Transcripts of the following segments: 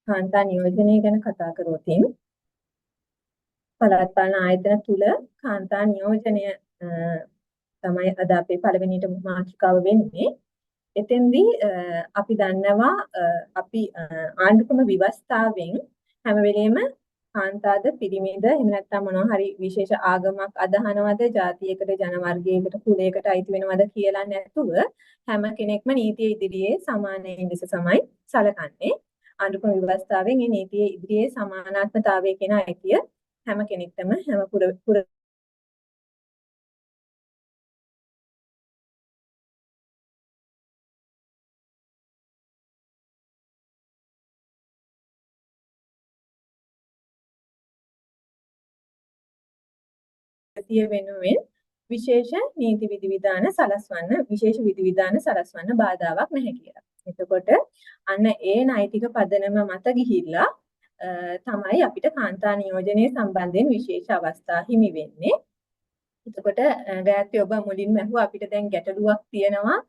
කාන්තා නියෝජනය ගැන කතා කරොත් පළාත් පාලන ආයතන තුල කාන්තා නියෝජනය තමයි අද අපේ පළවෙනිට මාතෘකාව වෙන්නේ. එතෙන්දී අපි දන්නවා අපි ආණ්ඩුක්‍රම ව්‍යවස්ථාවෙන් හැම වෙලෙම කාන්තාද පිරිමිද එහෙම නැත්නම් මොනවා හරි විශේෂ ආගමක් අදහනවද ජාතියකට ජන වර්ගයකට කුලයකට අයිති වෙනවද කියලා නැතුව හැම කෙනෙක්ම නීතිය ඉදිරියේ සමානයින් ලෙස තමයි සැලකන්නේ. ආණ්ඩුක්‍රම ව්‍යවස්ථාවෙන් මේ නීතිය ඉදිරියේ සමානාත්මතාවය කියන අයිතිය හැම කෙනෙක්ටම හැම පුර වෙනුවෙන් විශේෂ නීති විධිවිධාන සලස්වන්න විශේෂ විධිවිධාන සලස්වන්න බාධාවක් නැහැ කියලා. එතකොට අන්න ඒ නෛතික පදනම මත ගිහිල්ලා තමයි අපිට කාන්තා නියෝජනයේ සම්බන්ධයෙන් විශේෂ අවස්ථා හිමි වෙන්නේ. එතකොට ගායත්‍රි ඔබ මුලින්ම අහුවා අපිට දැන් ගැටලුවක් තියෙනවා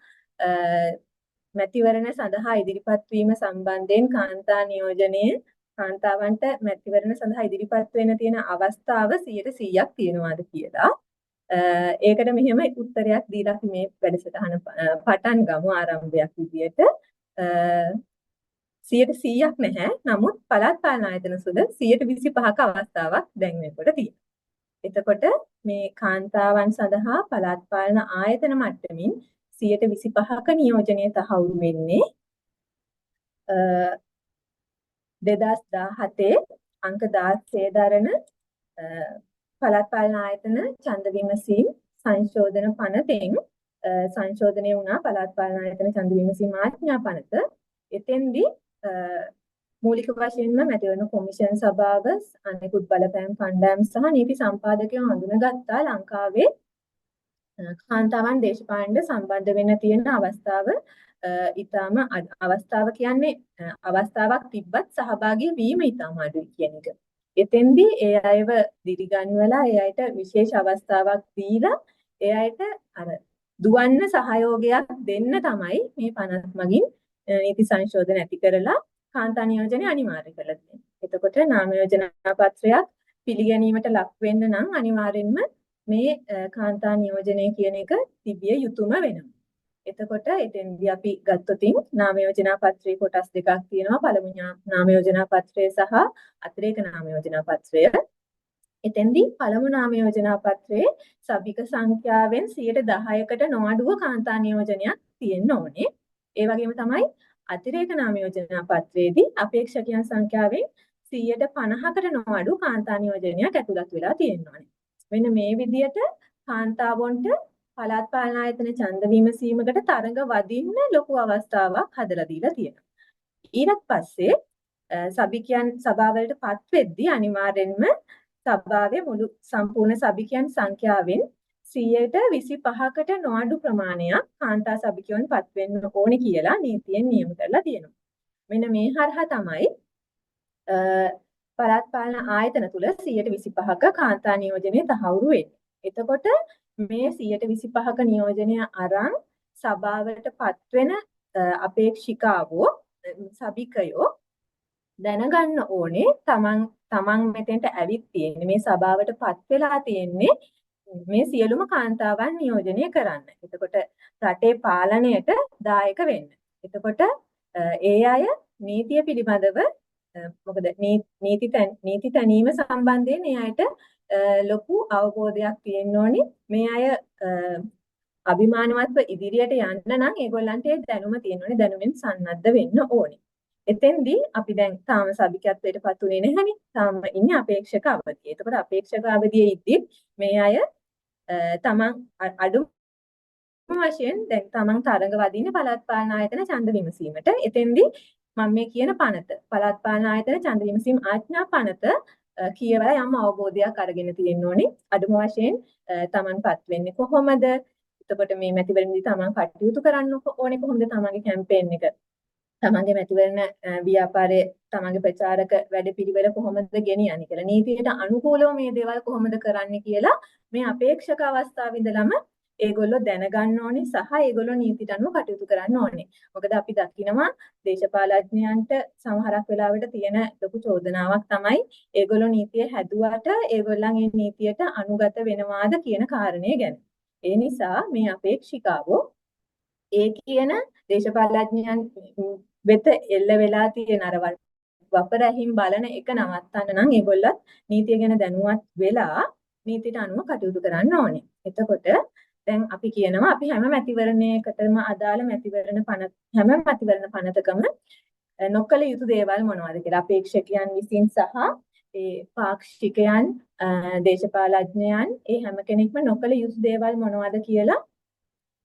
මැතිවරණ සඳහා ඉදිරිපත් වීම සම්බන්ධයෙන් කාන්තා නියෝජනයේ කාන්තාවන්ට මැතිවරණ සඳහා ඉදිරිපත් වෙන්න තියෙන අවස්ථාව 100%ක් තියෙනවාද කියලා. ඒකට මෙහෙම උත්තරයක් දීලා අපි මේ වැඩසටහන පටන් ගමු ආරම්භයක් විදියට. 100%ක් නැහැ. නමුත් පළාත් පාලන ආයතන සුද 125ක අවස්ථාවක් දැන් වෙනකොට තියෙනවා. එතකොට මේ කාන්තාවන් සඳහා පළාත් පාලන ආයතන මට්ටමින් 125ක නියෝජනය තහවුරු වෙන්නේ 2017 අංක 16 දරන පළාත් පාලන ආයතන ඡන්ද විමසීම් සංශෝධන පනතෙන් සංශෝධනය වුණා පළාත් පාලන ආයතන ඡන්ද විමසීම් ආඥා පනත. එතෙන්දී මූලික වශයෙන්ම මැතිවරණ කොමිෂන් සභාව අනෙකුත් බලපෑම් කණ්ඩායම් සහ නීති සම්පාදකයන් හඳුනගත්තා ලංකාවේ කාන්තාවන් දේශපාලනයට සම්බන්ධ වෙන්න තියෙන අවස්ථාව ඊටම අවස්ථාව කියන්නේ අවස්ථාවක් තිබ්බත් සහභාගී වීම ඊටම අඩුයි කියන එක. එතෙන්දී ඒ අයව දිරිගන්වලා ඒ අයට විශේෂ අවස්ථාවක් දීලා ඒ අයට අර දුවන්න සහයෝගයක් දෙන්න තමයි මේ 50 මගින් නීති සංශෝධන ඇති කරලා කාන්තා නියෝජනය අනිවාර්ය කරලා තියෙනවා. එතකොට නාම යෝජනා පත්‍රයක් පිළිගැනීමට ලක් වෙන්න නම් අනිවාර්යෙන්ම මේ කාන්තා නියෝජනය කියන එක තිබිය යුතුම වෙනවා. එතකොට එතෙන්දී අපි ගත්තොතින් නාම යෝජනා පත්‍රයේ කොටස් දෙකක් තියෙනවා. පළමු නාම යෝජනා පත්‍රය සහ අතිරේක නාම යෝජනා පත්‍රය. එතෙන්දී පළමු නාම යෝජනා පත්‍රයේ සභික සංඛ්‍යාවෙන් 10%කට නොඅඩුව කාන්තා නියෝජනයක් තියෙන්න ඕනේ. ඒ වගේම තමයි අතිරේක නාම යෝජනා පත්‍රයේදී අපේක්ෂකයන් සංඛ්‍යාවෙන් 50%කට නොඅඩු කාන්තා නියෝජනයක් ඇතුළත් වෙලා තියෙනවා. මෙන්න මේ විදිහට කාන්තාවන්ට පළාත් පාලන ආයතන ඡන්ද විමසීමකට තරඟ වදින්න ලොකු අවස්ථාවක් හදලා දීලා තියෙනවා. ඊට පස්සේ සභිකයන් සභාවලටපත් වෙද්දී අනිවාර්යෙන්ම සභාවේ මුළු සම්පූර්ණ සභිකයන් සංඛ්‍යාවෙන් 125කට නොඅඩු ප්‍රමාණයක් කාන්තා සභිකයන්පත් වෙන්න ඕනේ කියලා නීතියෙන් නියම කරලා තියෙනවා. මෙන්න මේ හරහා තමයි පළාත් පාලන ආයතන තුල 125ක කාන්තා නියෝජනය තහවුරු වෙන්නේ. එතකොට මේ 125ක නියෝජනය අරන් සභාවටපත් වෙන අපේක්ෂිකාවෝ සභිකයෝ දැනගන්න ඕනේ තමන් මෙතෙන්ට ඇවිත් තියෙන්නේ මේ සභාවටපත් වෙලා තියෙන්නේ මේ සියලුම කාන්තාවන් නියෝජනය කරන්න. එතකොට රටේ පාලනයට දායක වෙන්න. එතකොට ඒ අය නීතිය පිළිබඳව මොකද නීති තැනීම සම්බන්ධයෙන් ඒ අයට ලොකු අවබෝධයක් තියෙන්න ඕනි. මේ අය අභිමානවත්ව ඉදිරියට යන්න නම් ඒගොල්ලන්ට ඒ දැනුම තියෙන්න ඕනේ. දැනුමින් සන්නද්ධ වෙන්න ඕනේ. එතෙන්දී අපි දැන් තාම සභිකත්වයටපත් උනේ නැහැනේ. තාම ඉන්නේ අපේක්ෂක අවධියේ. එතකොට අපේක්ෂක අවධියේ ඉද්දි මේ අය තමන් අඩු වශයෙන් දැන් තමන් තරඟ වදින්නේ පළාත් පාලන ආයතන ඡන්ද විමසීමට. එතෙන්දී මම මේ කියන පනත පළාත් පාලන ආයතන ඡන්ද විමසීම් ආඥා පනත කියවලා යම් අවබෝධයක් අරගෙන තියෙන්න ඕනේ. අඩුම වශයෙන් තමන්පත් වෙන්නේ කොහොමද? එතකොට මේ මැතිවරණදී තමන් කටයුතු කරන්න ඕනේ කොහොමද? තමන්ගේ කැම්පේන් එක තමන්ගේ මැතිවරණ ව්‍යාපාරයේ තමන්ගේ ප්‍රචාරක වැඩපිළිවෙල කොහොමද ගෙනියන්නේ කියලා නීතියට අනුකූලව මේ දේවල් කොහොමද කරන්නේ කියලා මේ අපේක්ෂක අවස්ථාවේ ඉඳලම ඒගොල්ලෝ දැනගන්න ඕනේ සහ ඒගොල්ලෝ නීතියට අනුව කටයුතු කරන්න ඕනේ. මොකද අපි දකිනවා දේශපාලඥයන්ට සමහරක් වෙලාවට තියෙන ලොකු චෝදනාවක් තමයි ඒගොල්ලෝ නීතිය හැදුවට ඒගොල්ලන් ඒ නීතියට අනුගත වෙනවාද කියන කාරණය ගැන. ඒ නිසා මේ අපේක්ෂිකාවෝ ඒ කියන දේශපාලඥයන් වෙත එල්ල වෙලා තියෙන අර වපරැහින් බලන එක නවත්තන්න නම් ඒගොල්ලත් නීතිය ගැන දැනුවත් වෙලා නීතියට අනුව කටයුතු කරන්න ඕනේ. එතකොට දැන් අපි කියනවා අපි හැම මැතිවරණයකටම අදාළ මැතිවරණ පනත හැම මැතිවරණ පනතකම නොකළ යුතු දේවල් මොනවද කියලා අපේක්ෂකයන් විසින් සහ ඒ පාක්ෂිකයන් දේශපාලඥයන් ඒ හැම කෙනෙක්ම නොකළ යුතු දේවල් මොනවද කියලා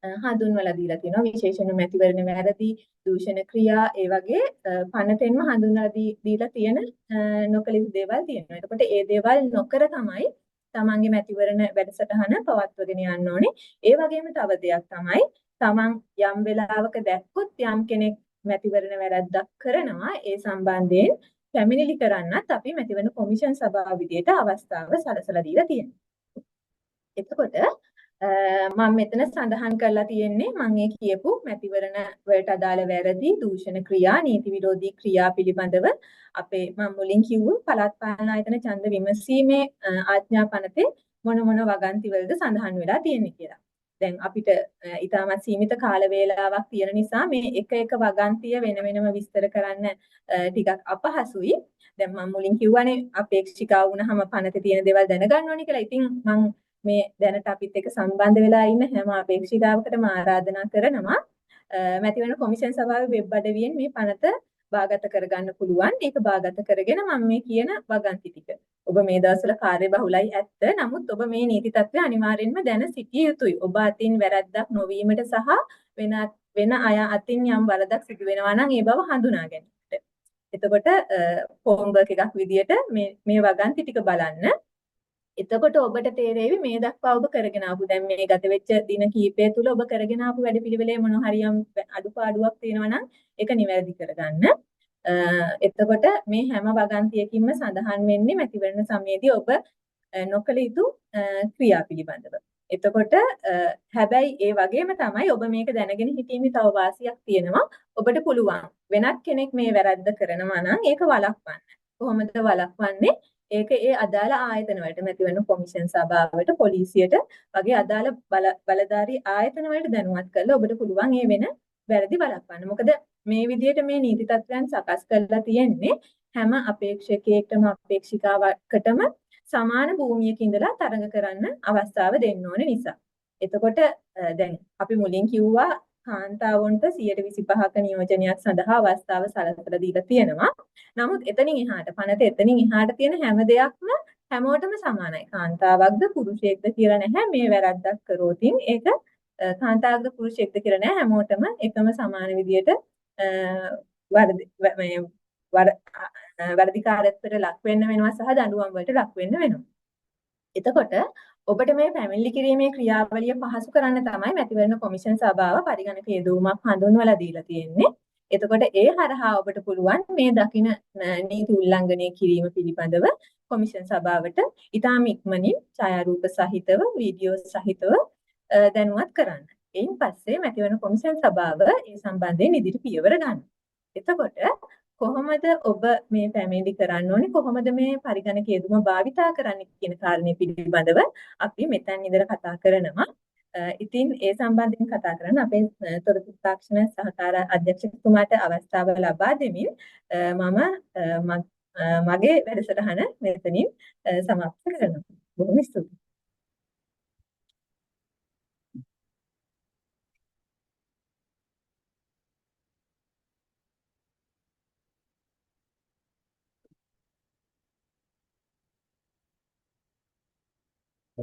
හඳුන්වලා දීලා තියෙනවා. විශේෂයෙන්ම මැතිවරණ වැරදි, දූෂණ ක්‍රියා ඒ වගේ පනතෙන්ම හඳුන්වලා දීලා තියෙන නොකළ යුතු දේවල් තියෙනවා. එතකොට ඒ දේවල් නොකර තමයි තමන්ගේ මැතිවරණ වැඩසටහන පවත්වගෙන යන්න ඕනේ. ඒ වගේම තව දෙයක් තමයි තමන් යම් වෙලාවක දැක්කොත් යම් කෙනෙක් මැතිවරණ වැරද්දක් කරනවා ඒ සම්බන්ධයෙන් පැමිණිලි කරන්නත් අපි මැතිවරණ කොමිෂන් සභාව විදියට අවස්ථාව සලසලා දීලා තියෙනවා. එතකොට මම මෙතන සඳහන් කරලා තියෙන්නේ මම ඒ කියපු මැතිවරණ වලට අදාළ වැරදි දූෂණ ක්‍රියා නීති විරෝධී ක්‍රියා පිළිබඳව අපේ මම මුලින් කිව්ව පළාත් පාලන ආයතන ඡන්ද විමසීමේ ආඥා පනතේ මොන වගන්ති වලද සඳහන් වෙලා තියෙන්නේ කියලා. දැන් අපිට ඊටමත් සීමිත කාල වේලාවක් තියෙන නිසා මේ එක වගන්තිය වෙනම විස්තර කරන්න ටිකක් අපහසුයි. දැන් මම මුලින් කිව්වනේ අපේක්ෂිකා වුණාම පනතේ තියෙන දේවල් දැනගන්න ඕනේ කියලා. ඉතින් මම මේ දැනට අපිත් එක්ක සම්බන්ධ වෙලා ඉන්න හැම අපේක්ෂිකාවකටම ආරාධනා කරනවා මැතිවරණ කොමිෂන් සභාවේ වෙබ් අඩවියෙන් මේ පනත බාගත කරගන්න පුළුවන්. ඒක බාගත කරගෙන මම මේ කියන වගන්ති ටික. ඔබ මේ දවස්වල කාර්යබහුලයි ඇත්ත. නමුත් ඔබ මේ නීති තත්ත්වය අනිවාර්යෙන්ම දැන සිටිය යුතුයි. ඔබ අතින් වැරද්දක් නොවීමට සහ වෙන අය අතින් යම් වරදක් සිදු වෙනවා නම් ඒ බව හඳුනා ගැනීමට. එතකොට හෝම්වර්ක් එකක් විදියට මේ වගන්ති ටික බලන්න. එතකොට ඔබට තේරෙවි මේ දක්වා ඔබ කරගෙන ආපු දැන් මේ ගත වෙච්ච දින කීපය තුල ඔබ කරගෙන ආපු වැඩපිළිවෙලේ මොන හරියම් අඩුපාඩුවක් තියෙනවා නම් ඒක නිවැරදි කරගන්න. එතකොට මේ හැම වගන්තියකින්ම සඳහන් වෙන්නේ මැතිවරණ සමයේදී ඔබ නොකළ යුතු ක්‍රියා පිළිබඳව. එතකොට හැබැයි ඒ වගේම තමයි ඔබ මේක දැනගෙන හිටීමේ තව වාසියක් තියෙනවා. ඔබට පුළුවන් වෙනත් කෙනෙක් මේ වැරද්ද කරනවා නම් ඒක වළක්වන්න. කොහොමද වළක්වන්නේ? ඒක ඒ අදාළ ආයතන වලට මැතිවරණ කොමිෂන් සභාවට පොලිසියට වගේ අදාළ බලධාරී ආයතන වලට දැනුවත් කරලා ඔබට පුළුවන් මේ වෙන වැරදි වළක්වන්න. මොකද මේ විදිහට මේ නීති තත්ත්වයන් සකස් කරලා තියෙන්නේ හැම අපේක්ෂකයෙක්ටම අපේක්ෂිකාවකටම සමාන භූමියක ඉඳලා තරඟ කරන්න අවස්ථාව දෙන්න ඕන නිසා. එතකොට දැන් අපි මුලින් කිව්වා කාන්තාවන්ට 125ක නියෝජනයක් සඳහා අවස්ථාව සලසලා දීලා තියෙනවා. නමුත් එතනින් එහාට පනත එතනින් එහාට තියෙන හැම දෙයක්ම හැමෝටම සමානයි. කාන්තාවක්ද පුරුෂයෙක්ද කියලා නැහැ. මේ වැරද්දක් කරෝතින් ඒක කාන්තාවක්ද පුරුෂයෙක්ද කියලා නැහැ. හැමෝටම එකම සමාන විදියට වර්ධිකාරත්වයට ලක් වෙන්න වෙනවා සහ දඬුවම් වලට ලක් වෙන්න වෙනවා. එතකොට ඔබට මේ පැමිණිලි කිරීමේ ක්‍රියාවලිය පහසු කරන්න තමයි මැතිවරණ කොමිෂන් සභාව පරිගණක යෙදවීමක් හඳුන්වලා දීලා තියෙන්නේ. එතකොට ඒ හරහා ඔබට පුළුවන් මේ දකින නීති උල්ලංඝනය කිරීම පිළිබඳව කොමිෂන් සභාවට ඉතාම ඉක්මනින් ඡායාරූප සහිතව වීඩියෝ සහිතව දැනුවත් කරන්න. එයින් පස්සේ මැතිවරණ කොමිෂන් සභාව ඒ සම්බන්ධයෙන් ඉදිරි පියවර ගන්නවා. එතකොට කොහොමද ඔබ මේ පැමිණිලි කරන්න ඕනේ කොහොමද මේ පරිගණක යෙදුම භාවිතා කරන්න කියන කාරණේ පිළිබඳව අපි මෙතන ඉඳලා කතා කරනවා. ඉතින් ඒ සම්බන්ධයෙන් කතා කරන්න අපේ තොරතුරු තාක්ෂණ සහකාර අධ්‍යක්ෂකතුමාට අවස්ථාව ලබා දෙමින් මගේ වැඩසටහන මෙතනින් සමාප්ත කරනවා. බොහොම ස්තුතියි.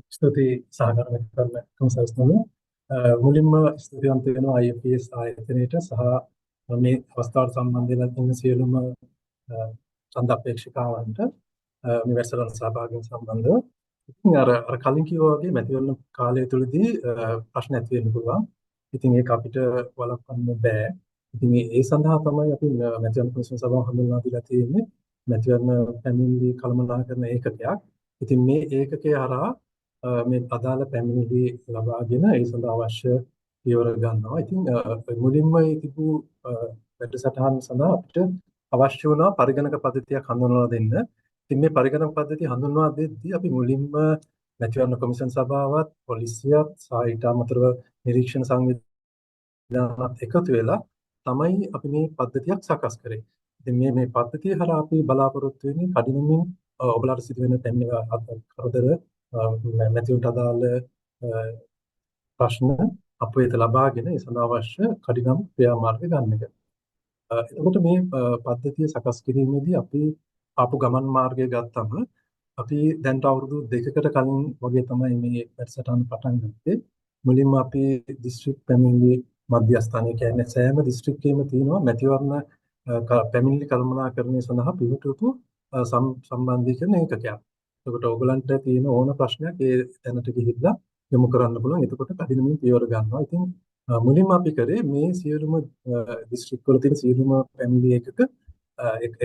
ස්තුතියි සහකරන කම්සස්තුමනි මුලින්ම ස්තුතිවන්ත වෙනවා IFPS ආයතනයට සහ මේ අවස්ථාවට සම්බන්ධ වෙලා ඉන්න සියලුම ඡන්ද අපේක්ෂකවන්ට මේ වැඩසටහන සහභාගී සම්බන්ධව. ඉතින් අර කලින් කිව්වා වගේ මැතිවරණ කාලය තුලදී ප්‍රශ්න ඇති වෙන්න පුළුවන්. ඉතින් ඒක අපිට වළක්වන්න බෑ. ඉතින් ඒ සඳහා තමයි අපි මැතිවරණ කොමිෂන් සභාව හඳුන්වා දීලා තියෙන්නේ මැතිවරණ පැමිණිලි කළමනාකරන ඒකකයක්. ඉතින් මේ ඒකකය හරහා මේ අදාළ පැමිණිලි ලබාගෙන ඒ සඳහා අවශ්‍ය පියවර ගන්නවා. ඉතින් මුලින්ම මේ තිබූ වැඩසටහන සඳහා අපිට අවශ්‍ය වුණා පරිගණක පද්ධතියක් හඳුන්වලා දෙන්න. ඉතින් මේ පරිගණක පද්ධතිය හඳුන්වා දෙද්දී අපි මුලින්ම මැතිවරණ කොමිෂන් සභාවත් පොලිසියත් සහ ඊට අමතරව නිරීක්ෂණ සංවිධානත් එකතු වෙලා තමයි අපි මේ පද්ධතියක් සකස් කරේ. ඉතින් මේ පද්ධතිය හරහා අපි බලාපොරොත්තු වෙන්නේ කඩිනමින් ඔබලාට සිදුවෙන කරදර මැතිවරණට අදාළ ප්‍රශ්න අප වෙත ලබාගෙන ඒ සඳහා අවශ්‍ය කඩිනම් ක්‍රියාමාර්ග ගන්න එක. එතකොට මේ පද්ධතිය සකස් කිරීමේදී අපි ආපු ගමන් මාර්ගය ගත්තම අපි දැන් අවුරුදු 2කට කලින් වගේ තමයි මේ වැඩසටහන පටන් ගත්තේ. මුලින්ම අපි දිස්ත්‍රික් පැමිණිලි මධ්‍යස්ථානය කියන්නේ සෑම දිස්ත්‍රික්කයකම තියෙනවා මැතිවරණ පැමිණිලි කළමනාකරණය සඳහා පිළිතුරු සම්බන්ධීකරණ ඒකකයක්. එතකොට ඕගලන්ට තියෙන ඕන ප්‍රශ්නයක් ඒ තැනට ගිහිල්ලා යොමු කරන්න පුළුවන්. එතකොට කඩිනමින් පියවර ගන්නවා. ඉතින් මුලින්ම අපි කරේ මේ සියලුම දිස්ත්‍රික්ක වල තියෙන සියලුම පැමිණිලි එකක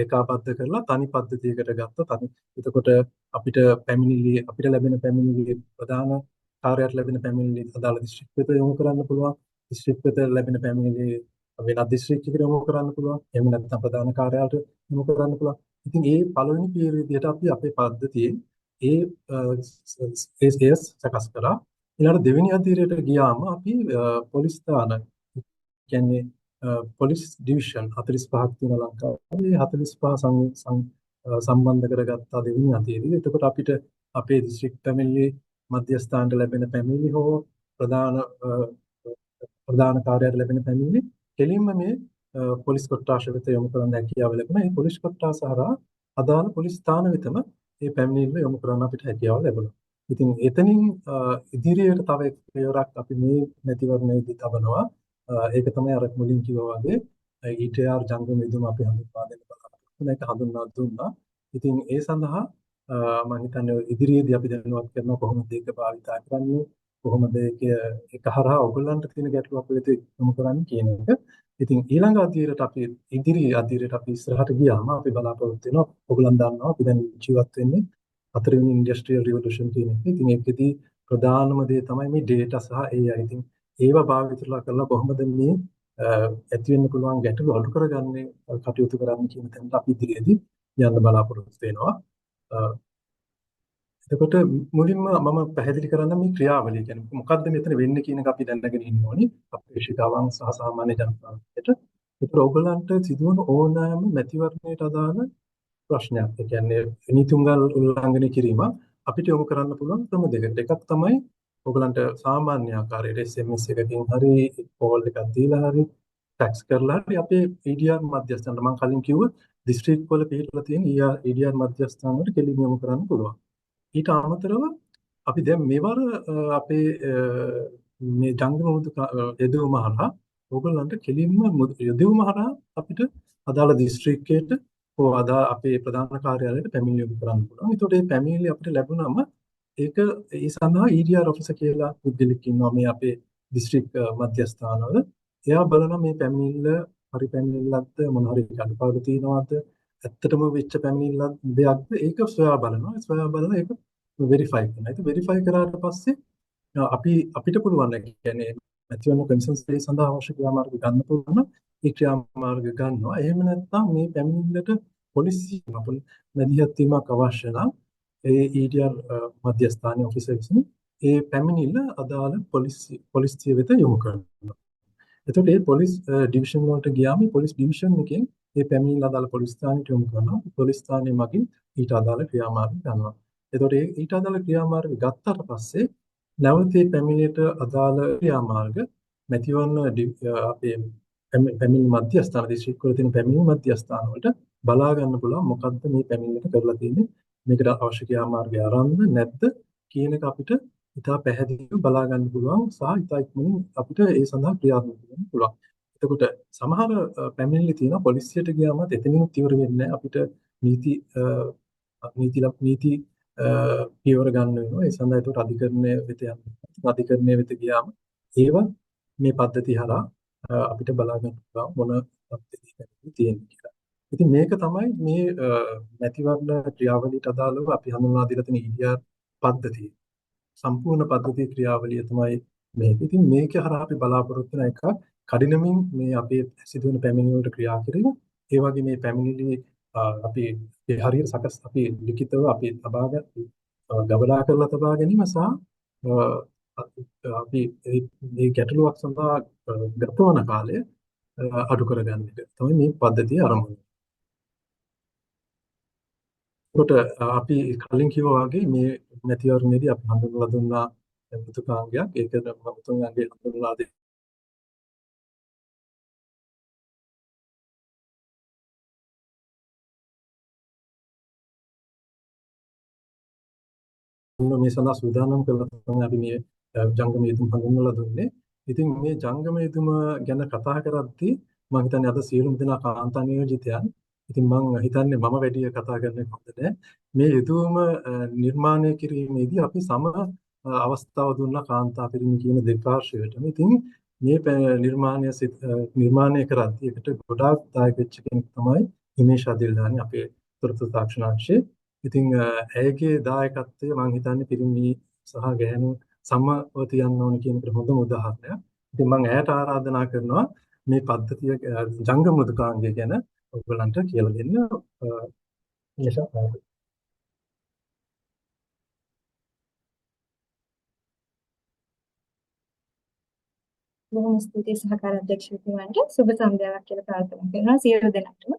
ඒකාබද්ධ කරලා තනි පද්ධතියකට ගත්තා. එතකොට අපිට ලැබෙන පැමිණිලි ප්‍රධාන කාර්යයට ලැබෙන පැමිණිලි අදාළ දිස්ත්‍රික්කයට යොමු කරන්න පුළුවන්. දිස්ත්‍රික්කයට ලැබෙන පැමිණිලි වෙනත් දිස්ත්‍රික්කයකට යොමු කරන්න පුළුවන්. එහෙම නැත්නම් ප්‍රධාන කාර්යාලයට යොමු කරන්න පුළුවන්. ඉතින් මේ පළවෙනි පීරියඩයට අපි අපේ පද්ධතියේ ඒ සකස් කරා. ඊළඟ දෙවෙනි අධීරයට ගියාම අපි පොලිස් ස්ථාන කියන්නේ පොලිස් ඩිවිෂන් 45ක් තියෙන ලංකාවේ 45 සම්බන්ධ කරගත්තා දෙවෙනි අධීරයේ. එතකොට අපිට අපේ දිස්ත්‍රික් පැමිණිලි මධ්‍යස්ථානට ලැබෙන පැමිණිලි හෝ ප්‍රධාන කාර්යාලයට ලැබෙන පැමිණිලි කෙලින්ම මේ පොලිස් කොට්ටාශ වෙත යොමු කරන්න හැකියාව ලැබුණා. මේ පොලිස් කොට්ටාස හරහා අදාළ පොලිස් ස්ථාන වෙතම මේ පැමිණිල්ල යොමු කරන්න අපිට හැකියාව ලැබුණා. ඉතින් එතනින් ඉදිරියට තව එක් පියවරක් අපි මේ මැතිවරණයේදී තබනවා. ඒක තමයි අර මුලින් කිව්වා වගේ ETR ජංගම විදුම අපි හඳුන්වා දෙන්න බලාපොරොත්තු වෙන එක හඳුන්වා දුන්නා. ඉතින් ඒ සඳහා මම හිතන්නේ ඉදිරියේදී අපි දැනුවත් කරනවා කොහොමද ඒක භාවිතා කරන්නේ, කොහොමද ඒක හරහා ඔයගොල්ලන්ට තියෙන ගැටලු අපිට යොමු කරන්නේ කියන එක. ඉතින් ඊළඟ අධීරයට අපි ඉස්සරහට ගියාම අපි බලාපොරොත්තු වෙනවා ඔයගොල්ලන් දන්නවා අපි දැන් ජීවත් වෙන්නේ 4 වෙනි ඉන්ඩස්ට්‍රියල් රිවොලුෂන් කියන එක. ඉතින් ඒකෙදී ප්‍රධානම දේ තමයි මේ ඩේටා සහ AI. ඉතින් ඒවා භාවිතලා කරලා කොහොමද මේ ඇති වෙන්න පුළුවන් ගැටලු අඩු කරගන්නේ කටයුතු කරන්න කියන තැනට අපි ඉදිරියේදී යන්න බලාපොරොත්තු වෙනවා. එතකොට මුලින්ම මම පැහැදිලි කරන්න මේ ක්‍රියාවලිය කියන්නේ මොකක්ද මෙතන වෙන්නේ කියන එක අපි දැනගෙන ඉන්න ඕනි අපේක්ෂිතවන් සහ සාමාන්‍ය ජනතාවට. ඒතර ඔයගලන්ට සිදුවන ඕනෑම මැතිවරණයට අදාළ ප්‍රශ්නයක්. ඒ කියන්නේ නීතිුංගල් උල්ලංඝනය කිරීම අපිට යොමු කරන්න පුළුවන් ක්‍රම දෙකකට. එකක් තමයි ඔයගලන්ට සාමාන්‍ය ආකාරයට SMS එකකින් හරි කෝල් එකක් දීලා හරි ටැක්ස් කරලා හරි අපේ EDR මධ්‍යස්ථානට මම කලින් කිව්ව දිස්ත්‍රික්ක වල පිළිපදලා තියෙන EDR මධ්‍යස්ථාන වලට කෙලින් යොමු කරන්න පුළුවන්. ඊට අමතරව අපි දැන් මෙවර අපේ මේ ජංගම යෙදුම හරහා ඕගොල්ලන්ට කෙලින්ම යෙදුම හරහා අපිට අදාළ දිස්ත්‍රික්කයට හෝ අපේ ප්‍රධාන කාර්යාලයට පැමිණිලි යොමු කරන්න පුළුවන්. ඒතකොට මේ පැමිණිලි අපිට ලැබුණාම ඒක ඒ සඳහා EDR ඔෆිසර් කියලා පුද්ගලෙක් ඉන්නවා මේ අපේ දිස්ත්‍රික් මධ්‍යස්ථානවල. එයා බලන මේ පැමිණිල්ල හරි පැමිණිල්ලක්ද මොන හරි අඩුපාඩු තියෙනවද ඇත්තටම වෙච්ච පැමිණිල්ලක් දෙයක්ද ඒක සොයා බලනවා. සොයා බලලා ඒක වෙරිෆයි කරනවා. ඒක වෙරිෆයි කරාට පස්සේ අපිට පුළුවන් කියන්නේ මැතිවරණ කොමිෂන් සඳහා අවශ්‍ය ක්‍රියාමාර්ග ගන්න පුළුවන් නම් ඒ ක්‍රියාමාර්ග ගන්නවා. එහෙම නැත්නම් මේ පැමිණිල්ලට පොලිසිය මැදිහත් වීමක් අවශ්‍ය නම් ඒ EDR මධ්‍යස්ථානයේ ඔෆිසර් විසින් ඒ පැමිණිල්ල අදාළ පොලිසිය වෙත යොමු කරනවා. එතකොට මේ පොලිස් ඩිවිෂන් වලට ගියාම පොලිස් ඩිවිෂන් එකෙන් මේ පැමිණිල්ල අදාළ පොලිස් ස්ථානයට යොමු කරනවා. පොලිස් ස්ථානයේ මගින් ඊට අදාළ ක්‍රියාමාර්ග ගන්නවා. එතකොට ඊට අදාළ ක්‍රියාමාර්ග ගත්තට පස්සේ නැවත මේ පැමිණිල්ලට අදාළ ක්‍රියාමාර්ග මැතිවරණ අපේ පැමිණිලි මධ්‍යස්ථාන දිස්ත්‍රික්ක වල තියෙන පැමිණිලි මධ්‍යස්ථාන වලට බලා ගන්න පුළුවන් මොකද්ද මේ පැමිණිල්ලට කරලා තියෙන්නේ, මේකට අවශ්‍ය ක්‍රියාමාර්ගය ආරම්භ නැද්ද කියන එක අපිට ඉතා පැහැදිලිව බලා ගන්න පුළුවන් සහ ඉතා ඉක්මනින් අපිට ඒ සඳහා ක්‍රියාත්මක වෙන්න පුළුවන්. එතකොට සමහර පැමිණිලි තියෙනවා පොලිසියට ගියාම එතනින් ඉවර වෙන්නේ අපිට නීති පියවර ගන්න වෙනවා. ඒ සඳහා ඒකට අධිකරණය වෙත යන්න. අධිකරණය වෙත ගියාම ඒවා මේ පද්ධතිය හරහා අපිට බලා ගන්න පුළුවන් මොන පද්ධතියකද තියෙන්නේ කියලා. ඉතින් මේක තමයි මේ මැතිවරණ ක්‍රියාවලියට අදාළව අපි හඳුන්වා දීලා තියෙන EDR පද්ධතිය. සම්පූර්ණ පද්ධති ක්‍රියාවලිය තමයි මේක. ඉතින් මේක හරහා අපි බලාපොරොත්තු වෙන එක කඩිනමින් මේ අපේ සිදුවන පැමිණිලි වලට ක්‍රියා කිරීම. ඒ වගේ මේ පැමිණිලි අපි හරියට සකස් අපි ලිඛිතව අපි ගබඩා කරලා තබා ගැනීම සහ අපි මේ ගැටලුවක් සඳහා ගත වන කාලය අඩු කරගන්න එක තමයි මේ පද්ධතිය ආරම්භය. කොට අපි කලින් කිව්වා වගේ මේ මැතිවරණයේදී අපි හඳුන්වලා දුන්නා මෘදුකාංගයක්. ඒක මෘදුකාංගයේ හඳුන්වලා මේ සඳහා සූදානම් කරලා තමයි අපි මේ ජංගම යෙදුම් හඳුන්වලා දුන්නේ. ඉතින් මේ ජංගම යෙදුම ගැන කතා කරද්දී මම හිතන්නේ අද සියලුම දෙනා කාන්තා නියෝජිතයන්. ඉතින් මම හිතන්නේ මම වැඩි කතා කරන්නේ හොඳ නැහැ. මේ යෙදුම නිර්මාණය කිරීමේදී අපි සම අවස්ථාව දුන්නා කාන්තා පිරිමි කියන දෙපාර්ශ්වයටම. ඉතින් මේ නිර්මාණය කරද්දී ඒකට ගොඩාක් දායක වෙච්ච කෙනෙක් තමයි හිමේෂ් අදිල්ලානි අපේ තොරතුරු තාක්ෂණාංශයේ. ඉතින් ඇයගේ දායකත්වය මම හිතන්නේ පිරිමි සහ ගැහැණු සමව තියන්න ඕන කියන එක හොඳම උදාහරණයක්. ඉතින් මම ඇයට ආරාධනා කරනවා මේ පද්ධතිය ජංගම මෘදුකාංගය ගැන ඔයගලන්ට කියලා දෙන්න. බොහොම ස්තුතියි සහකාර අධ්‍යක්ෂකතුමන්ට සුබ සන්ධ්‍යාවක් කියලා ප්‍රාර්ථනා කරනවා සියලු දෙනාටම.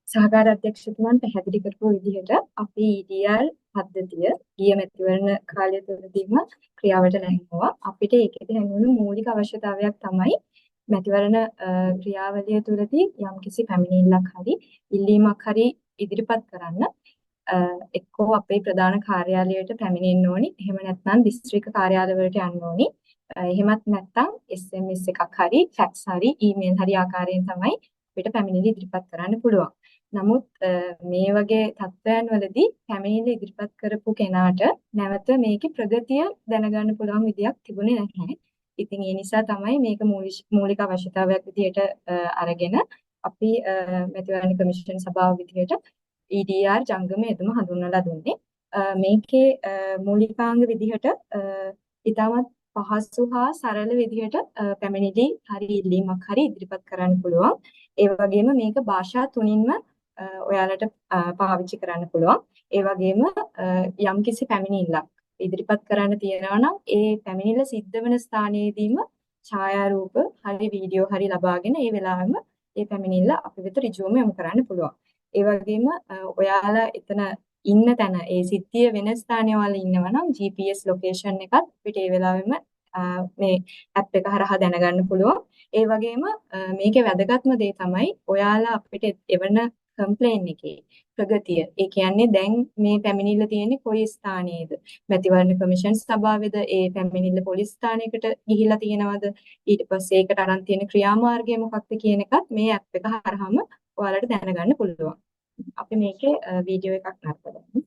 සහකාර අධ්‍යක්ෂකතුමන් පැහැදිලි කරපු විදිහට අපි EDR පද්ධතිය ගිය මැතිවරණ කාලය තුළදීම ක්‍රියාවට නැංගුවා. අපිට ඒකෙදි හැඟුණු මූලික අවශ්‍යතාවයක් තමයි මැතිවරණ ක්‍රියාවලිය තුළදී යම්කිසි පැමිණිල්ලක් හරි ඉල්ලීමක් හරි ඉදිරිපත් කරන්න එක්කෝ අපේ ප්‍රධාන කාර්යාලයට පැමිණෙන්න ඕනි. එහෙම නැත්නම් දිස්ත්‍රික්ක කාර්යාලවලට යන්න ඕනි. එහෙමත් නැත්නම් SMS එකක් හරි, ෆැක්ස් හරි, ඊමේල් හරි ආකාරයෙන් තමයි අපිට පැමිණිලි ඉදිරිපත් කරන්න පුළුවන්. නමුත් මේ වගේ තත්ත්වයන් වලදී පැමිණිලි ඉදිරිපත් කරපු කෙනාට නැවත මේකේ ප්‍රගතිය දැනගන්න පුළුවන් විදියක් තිබුණේ නැහැ. ඉතින් ඒ නිසා තමයි මේක මූලික අවශ්‍යතාවයක් විදියට අරගෙන අපි මැතිවරණ කමිෂන් සභාව විදියට EDR ජංගම යෙදුම හඳුන්වලා දුන්නේ. මේකේ මූලිකාංග විදිහට ඉතාමත් පහසු හා සරල විදිහට පැමිණිලි හරි ඉල්ලීමක් හරි ඉදිරිපත් කරන්න පුළුවන්. ඒ වගේම මේක භාෂා තුනින්ම ඔයාලට පාවිච්චි කරන්න පුළුවන්. ඒ වගේම යම්කිසි පැමිණිල්ලක් ඉදිරිපත් කරන්න තියෙනවා නම් ඒ පැමිණිල්ල සිද්ධ වෙන ස්ථානයේදීම ඡායාරූප හරි වීඩියෝ හරි ලබාගෙන ඒ වෙලාවෙම ඒ පැමිණිල්ල අපි වෙත ඍජුවම යොමු කරන්න පුළුවන්. ඒ වගේම ඔයාලා එතන ඉන්න තැන ඒ සිද්ධිය වෙන ස්ථානයේ ඔයාලා ඉන්නවා නම් GPS ලොකේෂන් එකත් අපිට ඒ වෙලාවෙම මේ ඇප් එක හරහා දැනගන්න පුළුවන්. ඒ වගේම මේකේ වැදගත්ම දේ තමයි ඔයාලා අපිට එවන කම්ප්ලේන් එකේ ප්‍රගතිය. ඒ කියන්නේ දැන් මේ පැමිණිල්ල තියෙන්නේ කොයි ස්ථානයේද? මැතිවරණ කමිෂන් සභාවේද? ඒ පැමිණිල්ල පොලිස් ස්ථානයකට ගිහිලා තියෙනවද? ඊට පස්සේ ඒකට අරන් තියෙන ක්‍රියාමාර්ගය මොකක්ද කියන එකත් මේ ඇප් එක හරහාම ඔයාලට දැනගන්න පුළුවන්. අපි මේකේ වීඩියෝ එකක් නරඹමු.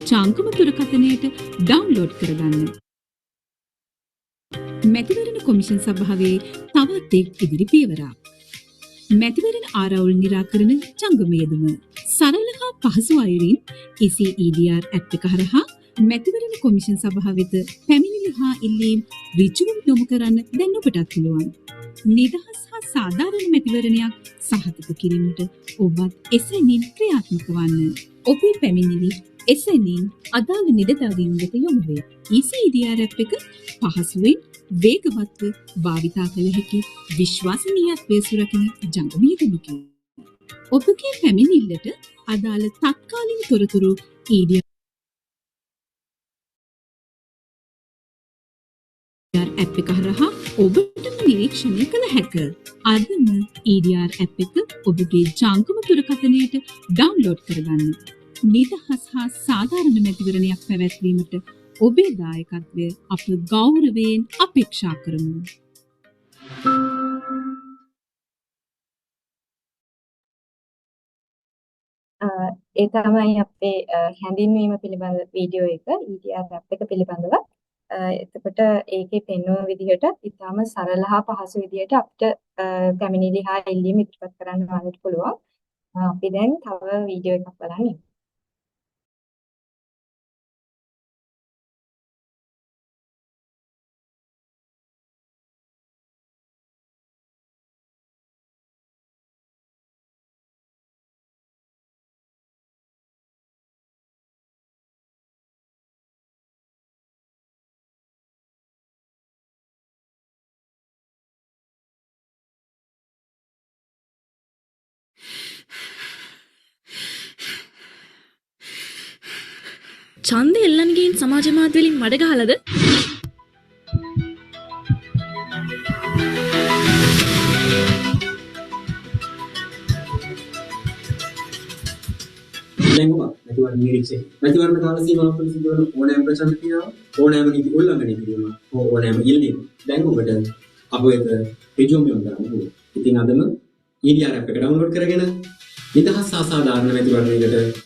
චාංකම දුරකථනයට ඩවුන්ලෝඩ් කරගන්න. මැතිවරණ කොමිෂන් සභාවේ තවත් එක් ඉදිරි පියවරක්. මැතිවරණ ආරවුල් නිරාකරණ ජංගම යෙදුම. සරල හා පහසු අයුරින් EDR ඇප් එක හරහා මැතිවරණ කොමිෂන් සභාව වෙත පැමිණිලි හා ඉල්ලීම් ඍජුවම යොමු කරන්න දැන් ඔබටත් පුළුවන්. නිදහස් හා සාධාරණ මැතිවරණයක් සහතික කිරීමට ඔබත් එසැනින් ක්‍රියාත්මක වන්න. ඔබේ පැමිණිලි එසැනින් අදාළ නිලධාරීන් වෙත යොමු වේ. ECDR app එක පහසුවෙන් වේගවත්ව භාවිතා කළ හැකි විශ්වසනීයත්වය සුරකින ජංගම යෙදමකි. ඔබගේ පැමිණිල්ලට අදාළ තත්කාලීන තොරතුරු EDR app එක හරහා ඔබටම නිරීක්ෂණය කළ හැක. අදම EDR app එක ඔබගේ ජංගම දුරකථනයට ඩවුන්ලෝඩ් කරගන්න. නිදහස් හා සාධාරණ මැතිවරණයක් පැවැත්වීමට ඔබේ දායකත්වය අප ගෞරවයෙන් අපේක්ෂා කරමු. ඒ තමයි අපේ හැඳින්වීම පිළිබඳ වීඩියෝ එක EDR app එක පිළිබඳව. එතකොට ඒකේ පෙන්වන විදිහට ඉතාම සරල හා පහසු විදිහට අපිට පැමිණිලි හා ඉල්ලීම් ඉදිරිපත් කරන්න වන්නත් පුළුවන්. අපි දැන් තව වීඩියෝ එකක් බලන්න. ඡන්දෙ එල්ලන් ගින් සමාජ මාධ්‍ය වලින් මඩ ගහලාද? මැතිවරණ නිරීක්ෂකය. මැතිවරණ කාල සීමාව තුළ සිදුවන ඕනෑම ප්‍රචණ්ඩ ක්‍රියාව, ඕනෑම නීති උල්ලංඝනය කිරීම, ඕනෑම ඉල්ලීම දැන් ඔබට අප වෙත ඍජුවම යොමු කරන්න පුළුවන්. ඉතින් අදම EDR app එක ඩවුන්ලෝඩ් කරගෙන නිදහස් සහ සාධාරණ මැතිවරණයකට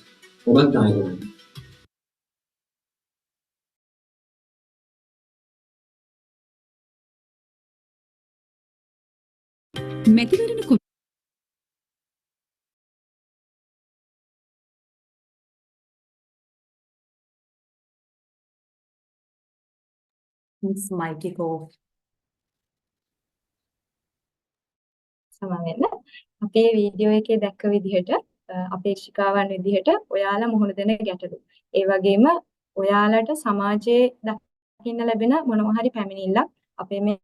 ඔබත් දායක වන්න. මැතිවරණ His mic එක off. සමහරවිට අපේ වීඩියෝ එකේ දැක්ක විදිහට අපේක්ෂිකාවන් විදිහට ඔයාලා මුහුණ දෙන ගැටලු. ඒ වගේම ඔයාලට සමාජයේ දකින්න ලැබෙන මොනවා හරි පැමිණිල්ලක් අපේ මේ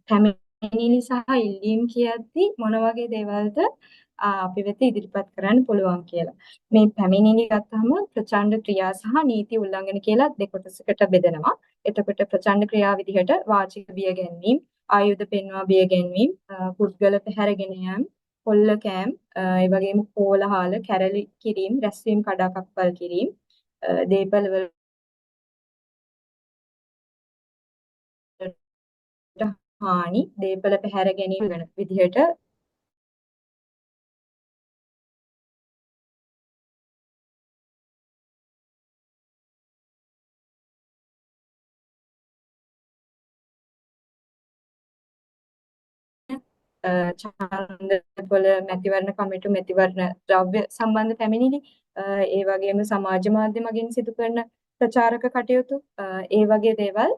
පැමිණිලි සහ ඉල්ලීම් කියද්දි මොන වගේ දේවල්ද අපි වෙත ඉදිරිපත් කරන්න පුළුවන් කියලා. මේ පැමිණිලි ගත්තහම ප්‍රචණ්ඩ ක්‍රියා සහ නීති උල්ලංඝන කියලා දෙකොටසකට බෙදෙනවා. එතකොට ප්‍රචණ්ඩ ක්‍රියා විදිහට වාචික බිය ගැන්වීම, ආයුධ පෙන්වා බිය ගැන්වීම, පුද්ගල පැහැරගෙන යාම, කොල්ල කෑම්, ඒ වගේම කෝලහල, කැරලි කිරීම, රැස්වීම කඩාකප්පල් කිරීම, දේපල වලට හානි, දේපල පැහැර ගැනීම වෙන විදිහට ඡන්දවල මැතිවරණ කමිටු මැතිවරණ ද්‍රව්‍ය සම්බන්ධ පැමිණිලි, ඒ වගේම සමාජ මාධ්‍ය මගින් සිදු කරන ප්‍රචාරක කටයුතු, ඒ වගේ දේවල්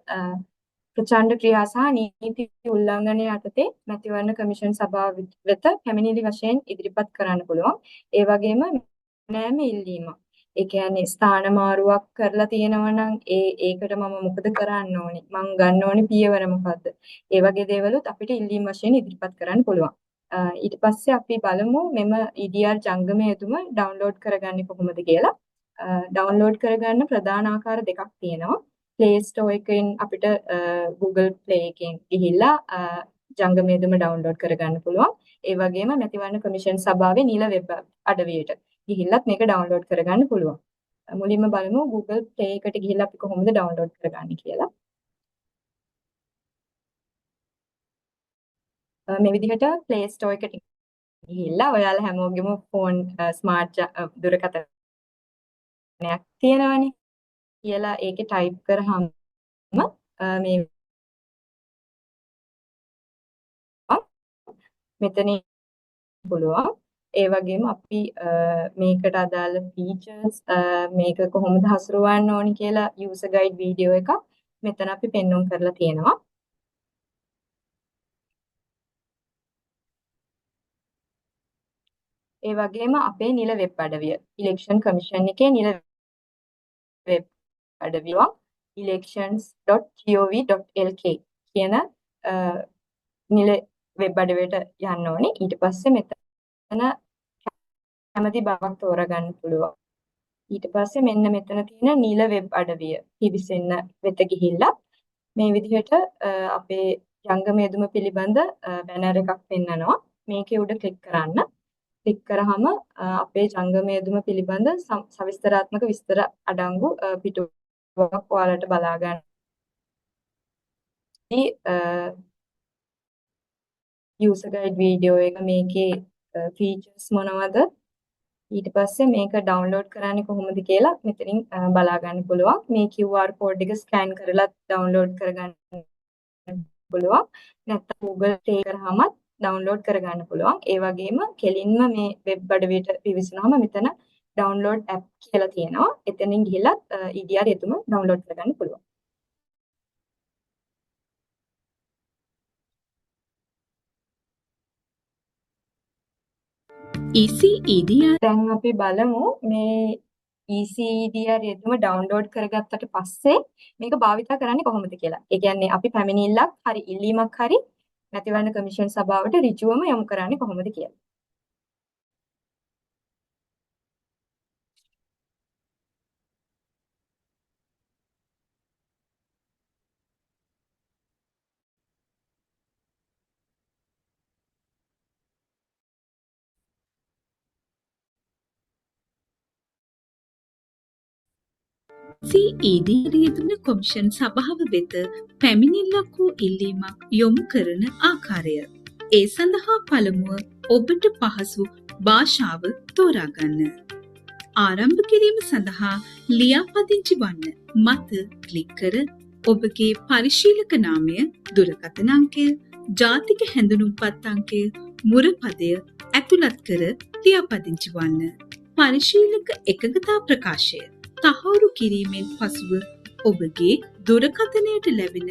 ප්‍රචණ්ඩ ක්‍රියා සහ නීති උල්ලංඝනය යටතේ මැතිවරණ කමිෂන් සභාව වෙත පැමිණිලි වශයෙන් ඉදිරිපත් කරන්න පුළුවන්. ඒ වගේම නෑම ඉල්ලීම. ඒ කියන්නේ ස්ථාන මාරුවක් කරලා තියෙනවා නම් ඒකට මම මොකද කරන්න ඕනේ? මං ගන්න ඕනේ පියවර මොකද්ද? ඒ වගේ දේවලුත් අපිට ඉල්ලීම් වශයෙන් ඉදිරිපත් කරන්න පුළුවන්. ඊට පස්සේ අපි බලමු මෙම EDR ජංගම යෙදුම ඩවුන්ලෝඩ් කරගන්නේ කොහොමද කියලා. ඩවුන්ලෝඩ් කරගන්න ප්‍රධාන ආකාර දෙකක් තියෙනවා. Play Store එකෙන් අපිට Google Play එකෙන් ගිහිල්ලා ජංගම යෙදුම ඩවුන්ලෝඩ් කරගන්න පුළුවන්. ඒ වගේම මැතිවරණ කමිෂන් සභාවේ නිල වෙබ් අඩවියට ගිහිල්ලත් මේක ඩවුන්ලෝඩ් කරගන්න පුළුවන්. මුලින්ම බලමු Google Play එකට ගිහිල්ලා අපි කොහොමද ඩවුන්ලෝඩ් කරගන්නේ කියලා. මේ විදිහට Play Store එකට ගිහිල්ලා ඔයාලා හැමෝගෙම ෆෝන් ස්මාර්ට් දුරකථනයක් තියෙනවනේ කියලා ඒකේ ටයිප් කරාම මේ මෙතන පුළුවන්. ඒ වගේම අපි මේකට අදාළ ෆීචර්ස් මේක කොහොමද හසුරවන්න ඕනි කියලා user guide වීඩියෝ එකක් මෙතන අපි පෙන්වුම් කරලා තියෙනවා. ඒ වගේම අපේ නිල වෙබ් අඩවිය ඉලෙක්ෂන් කමිෂන් එකේ නිල වෙබ් අඩවිය elections.gov.lk කියන නිල වෙබ් අඩවියට යන්න ඕනේ. ඊට පස්සේ මෙතන කැමති බවක් තෝරගන්න පුළුවන්. ඊට පස්සේ මෙන්න මෙතන තියෙන නිල වෙබ් අඩවිය පිවිසෙන්න වෙත ගිහිල්ලා මේ විදිහට අපේ ජංගම යෙදුම පිළිබඳ බැනර් එකක් පෙන්නනවා. මේකේ උඩ ක්ලික් කරන්න. ක්ලික් කරාම අපේ ජංගම යෙදුම පිළිබඳ සවිස්තරාත්මක විස්තර අඩංගු පිටුවක් ඔයාලට බලා ගන්න. user guide video එක මේකේ features මොනවද? ඊට පස්සේ මේක download කරන්නේ කොහොමද කියලා මෙතනින් බලා ගන්න පුළුවන්. මේ QR code එක scan කරලා download කරගන්න පුළුවන්. නැත්නම් Google Play කරාම download කරගන්න පුළුවන්. ඒ වගේම කෙලින්ම මේ web අඩවියට පිවිසුනහම මෙතන download app කියලා තියෙනවා. එතනින් ගිහිල්ලා EDR යෙදුම download කරගන්න පුළුවන්. ECEDR දැන් අපි බලමු මේ ECEDR යෙදුම download කරගත්තට පස්සේ මේක භාවිතා කරන්නේ කොහොමද කියලා. ඒ කියන්නේ අපි පැමිණිල්ලක් හරි ඉල්ලීමක් හරි මැතිවරණ කමිෂන් සභාවට ඍජුවම යොමු කරන්නේ කොහොමද කියලා. ECEDR යෙදුන කොමිෂන් සභාව වෙත පැමිණිල්ලක් වූ ඉල්ලීමක් යොමු කරන ආකාරය. ඒ සඳහා පළමුව ඔබට පහසු භාෂාව තෝරාගන්න. ආරම්භ කිරීම සඳහා ලියාපදිංචි වන්න මත ක්ලික් කර ඔබගේ පරිශීලක නාමය, දුරකථන අංකය, ජාතික හැඳුනුම්පත් අංකය, මුරපදය ඇතුළත් කර ලියාපදිංචි වන්න. පරිශීලක එකඟතා ප්‍රකාශය තහවුරු කිරීමෙන් පසුව ඔබගේ දුරකථනයට ලැබෙන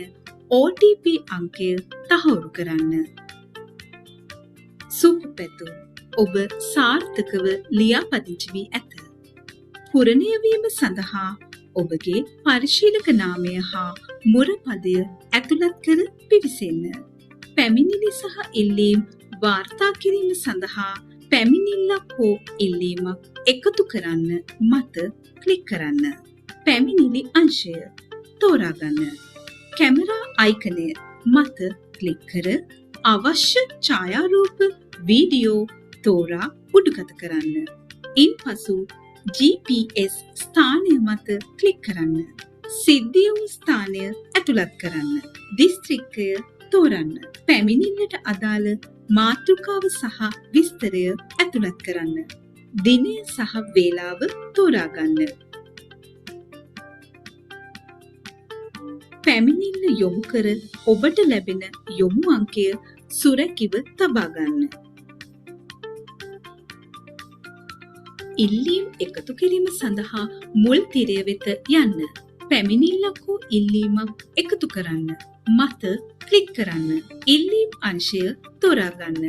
OTP අංකය තහවුරු කරන්න. සුපපැතුම් ඔබ සාර්ථකව ලියාපදිංචි වී ඇත. පුරණය වීම සඳහා ඔබගේ පරිශීලක නාමය හා මුරපදය ඇතුළත් කර පිවිසෙන්න. පැමිණිලි සහ ඉල්ලීම් වාර්තා කිරීම සඳහා පැමිණිල්ලක් හෝ ඉල්ලීමක් එකතු කරන්න මත ක්ලික් කරන්න. පැමිණිලි අංශය තෝරාගන්න. කැමරා අයිකනය මත ක්ලික් කර අවශ්‍ය ඡායාරූප වීඩියෝ තෝරා උඩුගත කරන්න. ඉන්පසු GPS ස්ථානය මත ක්ලික් කරන්න. සිද්ධිය වූ ස්ථානය ඇතුළත් කරන්න. දිස්ත්‍රික්කය තෝරන්න. පැමිණිල්ලට අදාළ මාතෘකාව සහ විස්තරය ඇතුළත් කරන්න. දිනය සහ වේලාව තෝරාගන්න. පැමිණිල්ල යොමු කර ඔබට ලැබෙන යොමු අංකය සුරැකිව තබා ගන්න. ඉල්ලීම් එකතු කිරීම සඳහා මුල් තිරය වෙත යන්න. පැමිණිල්ලක් හෝ ඉල්ලීමක් එකතු කරන්න මත ක්ලික් කරන්න. ඉල්ලීම් අංශය තෝරාගන්න.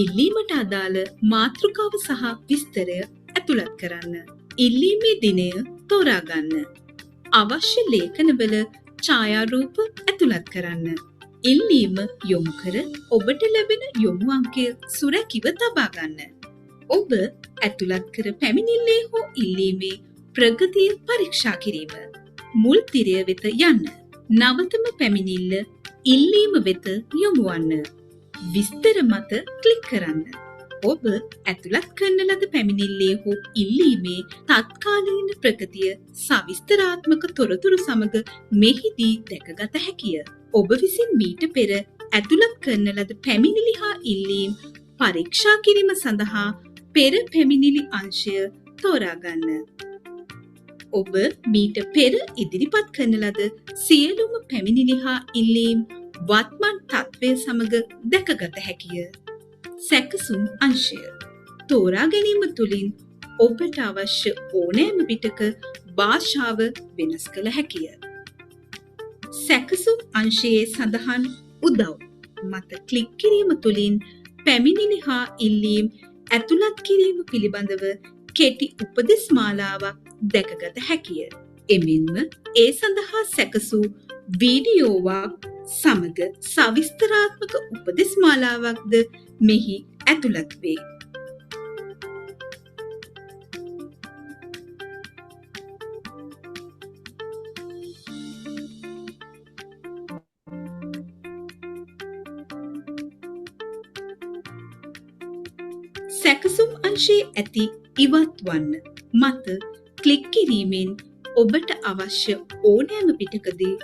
ඉල්ලීමට අදාළ මාතෘකාව සහ විස්තරය ඇතුළත් කරන්න. ඉල්ලීමේ දිනය තෝරාගන්න. අවශ්‍ය ලේඛනවල ඡායාරූප ඇතුළත් කරන්න. ඉල්ලීම යොමු කර ඔබට ලැබෙන යොමු අංකය සුරැකිව තබා ගන්න. ඔබ ඇතුළත් කර පැමිණිල්ලේ හෝ ඉල්ලීමේ ප්‍රගතිය පරීක්ෂා කිරීම. මුල් තිරය වෙත යන්න. නවතම පැමිණිල්ල ඉල්ලීම වෙත යොමු වන්න. විස්තර මත ක්ලික් කරන්න. ඔබ ඇතුළත් කරන ලද පැමිණිල්ලේ හෝ ඉල්ලීමේ තත්කාලීන ප්‍රගතිය සවිස්තරාත්මක තොරතුරු සමග මෙහිදී දැකගත හැකිය. ඔබ විසින් මීට පෙර ඇතුළත් කරන ලද පැමිණිලි හා ඉල්ලීම් පරීක්ෂා කිරීම සඳහා පෙර පැමිණිලි අංශය තෝරාගන්න. ඔබ මීට පෙර ඉදිරිපත් කරන ලද සියලුම පැමිණිලි හා ඉල්ලීම් වත්මන් තත්ත්වය සමග දැකගත හැකිය. සැකසුම් අංශය තෝරා ගැනීම තුළින් ඔබට අවශ්‍ය ඕනෑම විටක භාෂාව වෙනස් කළ හැකිය. සැකසුම් අංශයේ සඳහන් උදව් මත ක්ලික් කිරීම තුළින් පැමිණිලි හා ඉල්ලීම් ඇතුළත් කිරීම පිළිබඳව කෙටි උපදෙස් මාලාවක් දැකගත හැකිය. එමෙන්ම ඒ සඳහා සැකසූ වීඩියෝවක් සමග සවිස්තරාත්මක උපදෙස් මාලාවක්ද මෙහි ඇතුළත් වේ. සැකසුම් අංශයේ ඇති ඉවත් වන්න මත ක්ලික් කිරීමෙන් ඔබට අවශ්‍ය ඕනෑම පිටකදී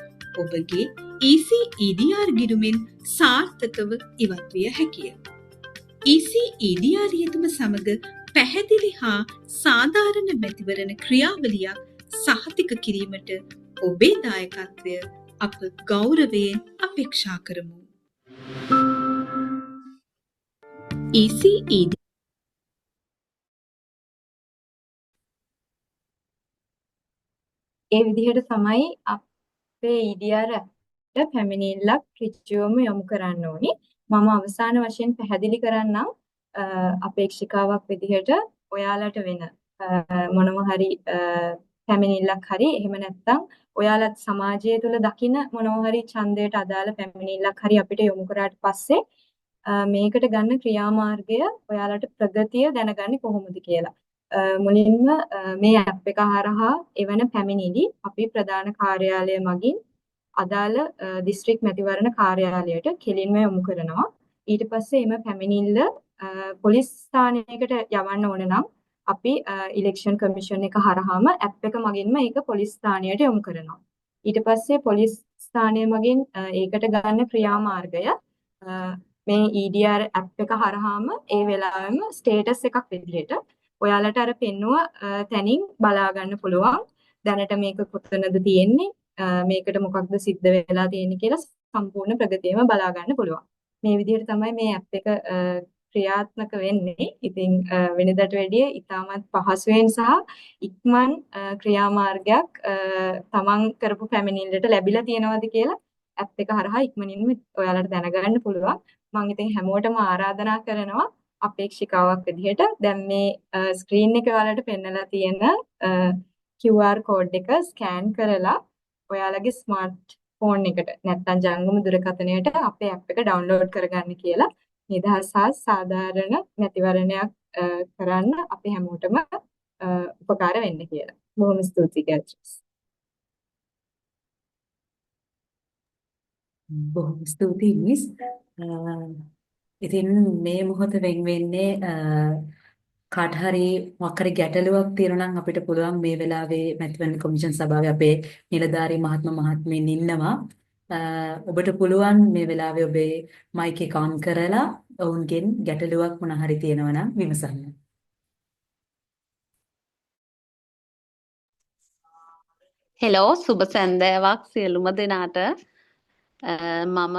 ඔබගේ EC-EDR ගිණුමෙන් සාර්ථකව ඉවත් විය හැකිය. EC-EDR යෙදුම සමග පැහැදිලි හා සාධාරණ මැතිවරණ ක්‍රියාවලියක් සහතික කිරීමට ඔබේ දායකත්වය අප ගෞරවයෙන් අපේක්ෂා කරමු. EC-EDR ඒ විදිහට තමයි අපේ EDR එකට පැමිණිල්ලක් ඍජුවම යොමු කරන්න ඕනේ. මම අවසාන වශයෙන් පැහැදිලි කරන්නම් අපේක්ෂිකාවක් විදිහට ඔයාලට වෙන මොනවා හරි පැමිණිල්ලක් හරි එහෙම නැත්නම් ඔයාලත් සමාජය තුළ දකින මොනවා හරි ඡන්දයට අදාළ පැමිණිල්ලක් හරි අපිට යොමු කරාට පස්සේ මේකට ගන්න ක්‍රියාමාර්ගය ඔයාලට ප්‍රගතිය දැනගන්නේ කොහොමද කියලා. මුලින්ම මේ ඇප් එක හරහා එවන පැමිණිලි අපි ප්‍රධාන කාර්යාලය මගින් අදාළ දිස්ත්‍රික් මැතිවරණ කාර්යාලයට කෙලින්ම යොමු කරනවා. ඊට පස්සේ එම පැමිණිල්ල පොලිස් ස්ථානයකට යවන්න ඕන නම් අපි ඉලෙක්ෂන් කමිෂන් එක හරහාම ඇප් එක මගින්ම ඒක පොලිස් ස්ථානයට යොමු කරනවා. ඊට පස්සේ පොලිස් ස්ථානය මගින් ඒකට ගන්න ක්‍රියාමාර්ගය මේ EDR ඇප් එක හරහාම ඒ වෙලාවෙම ස්ටේටස් එකක් විදිහට ඔයාලට අර පෙන්නුව තැනින් බලා ගන්න පුළුවන්. දැනට මේක කොතනද තියෙන්නේ මේකට මොකක්ද සිද්ධ වෙලා තියෙන්නේ කියලා සම්පූර්ණ ප්‍රගතියම බලා ගන්න පුළුවන්. මේ විදිහට තමයි මේ ඇප් එක ක්‍රියාත්මක වෙන්නේ. ඉතින් වෙනදට වැඩිය ඉතාමත් පහසුවෙන් සහ ඉක්මන් ක්‍රියාමාර්ගයක් තමන් කරපු පැමිණිල්ලට ලැබිලා තියෙනවද කියලා ඇප් එක හරහා ඉක්මනින්ම ඔයාලට දැනගන්න පුළුවන්. මම ඉතින් හැමෝටම ආරාධනා කරනවා අපේක්ෂිකාවක් විදිහට දැන් මේ ස්ක්‍රීන් එකේ ඔයාලට පෙන්නලා තියෙන QR කෝඩ් එක ස්කෑන් කරලා ඔයාලගේ ස්මාර්ට් ෆෝන් එකට නැත්නම් ජංගම දුරකථනයට අපේ ඇප් එක ඩවුන්ලෝඩ් කරගන්න කියලා නිදහස් හා සාධාරණ මැතිවරණයක් කරන්න අපි හැමෝටම උපකාර වෙන්න කියලා. බොහොම ස්තුතියි ගැත්‍රිස්. බොහොම ස්තුතියි මිස්. ඉතින් මේ මොහොත වෙන් වෙන්නේ කාට හරි මොකක් හරි ගැටලුවක් තියෙනවා නම් අපිට පුළුවන් මේ වෙලාවේ මැතිවරණ කොමිෂන් සභාවේ අපේ නිලධාරී මහත්මයා මහත්මීන් ඉන්නවා. ඔබට පුළුවන් මේ වෙලාවේ ඔබේ මයික් එක ඔන් කරලා ඔවුන්ගෙන් ගැටලුවක් මොන හරි තියෙනවා නම් විමසන්න. හෙලෝ සුබ සැන්දෑවක් සියලුම දෙනාට. මම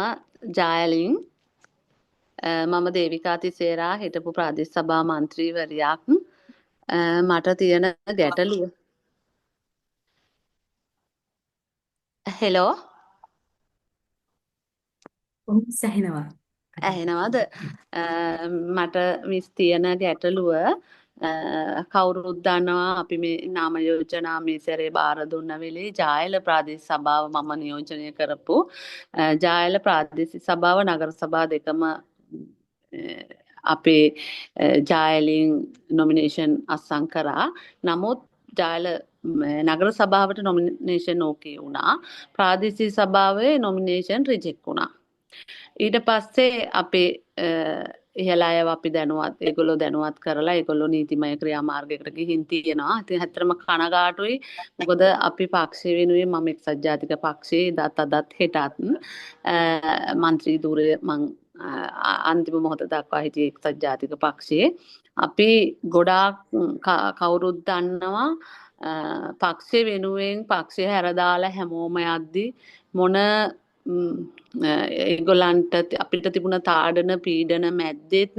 ජායලින් මම දේවිකා තිසේරා හිටපු ප්‍රාදේශ සභා මන්ත්‍රීවරියක්. මට තියෙන ගැටලුව හෙලෝ සැහෙනවා. ඇහෙනවද? මට මිස් තියෙන ගැටලුව කවුරුත් දන්නවා අපි මේ නාම යෝජනා මේ සැරේ බාර දුන්න වෙලේ ජායල ප්‍රාදේශ සභාව මම නියෝජනය කරපු ජායල ප්‍රාදේශ සභාව නගර සභා දෙකම අපේ ජායලින් නොමිනේෂන් අත්සන් කරා. නමුත් ජායල නගර සභාවට නොමිනේෂන් ඕකේ වුණා. ප්‍රාදේශීය සභාවේ නොමිනේෂන් රිජෙක්ට් වුණා. ඊට පස්සේ අපේ ඉහළ අයව අපි දැනුවත් ඒගොල්ලෝ දැනුවත් කරලා ඒගොල්ලෝ නීතිමය ක්‍රියාමාර්ගයකට ගිහින් තියෙනවා. ඉතින් ඇත්තටම කනගාටුයි. මොකද අපි පක්ෂය වෙනුවෙන් මම එක්සත් ජාතික පක්ෂයේ අදත් හෙටත් മന്ത്രി ධුරය මං අන්තිම මොහොත දක්වා හිටියේ එක්සත් ජාතික පක්ෂයේ. අපි ගොඩාක් කවුරුත් දන්නවා පක්ෂය වෙනුවෙන් පක්ෂය හැරදාලා හැමෝම යද්දි මොන ඒගොල්ලන්ට අපිට තිබුණ තාඩන පීඩන මැද්දෙත්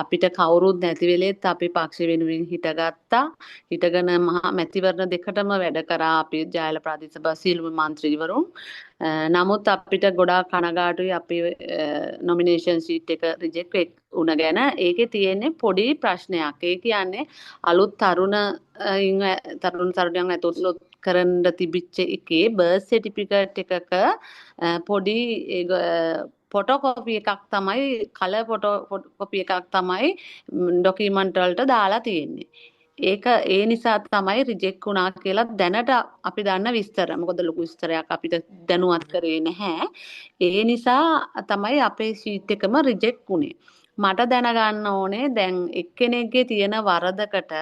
අපිට කවුරුත් නැති වෙලෙත් අපි පක්ෂ වෙනුවෙන් හිටගත්තා. හිටගෙන මහා මැතිවරණ දෙකටම වැඩ කරා අපි ජයල ප්‍රාදේශ සභා සියලුම මන්ත්‍රීවරුන්. නමුත් අපිට ගොඩාක් කනගාටුයි අපි නොමිනේෂන් ෂීට් එක රිජෙක්ට් වුණ ගැන. ඒකේ තියෙන්නේ පොඩි ප්‍රශ්නයක්. ඒ කියන්නේ අලුත් තරුණයන් ඇතුළත් කරන්න තිබිච්ච එකේ බර්ත් සර්ටිෆිකේට් එකක පොඩි ෆොටෝකොපි එකක් තමයි කලර් ෆොටෝකොපි එකක් තමයි ඩොකියුමන්ට් වලට දාලා තියෙන්නේ. ඒක ඒ නිසා තමයි රිජෙක්ට් වුණා කියලා දැනට අපි දන්න විස්තර. මොකද ලොකු විස්තරයක් අපිට දැනුවත් කරේ නැහැ. ඒ නිසා තමයි අපේ ෂීට් එකම රිජෙක්ට් වුණේ. මට දැනගන්න ඕනේ දැන් එක්කෙනෙක්ගේ තියෙන වරදකට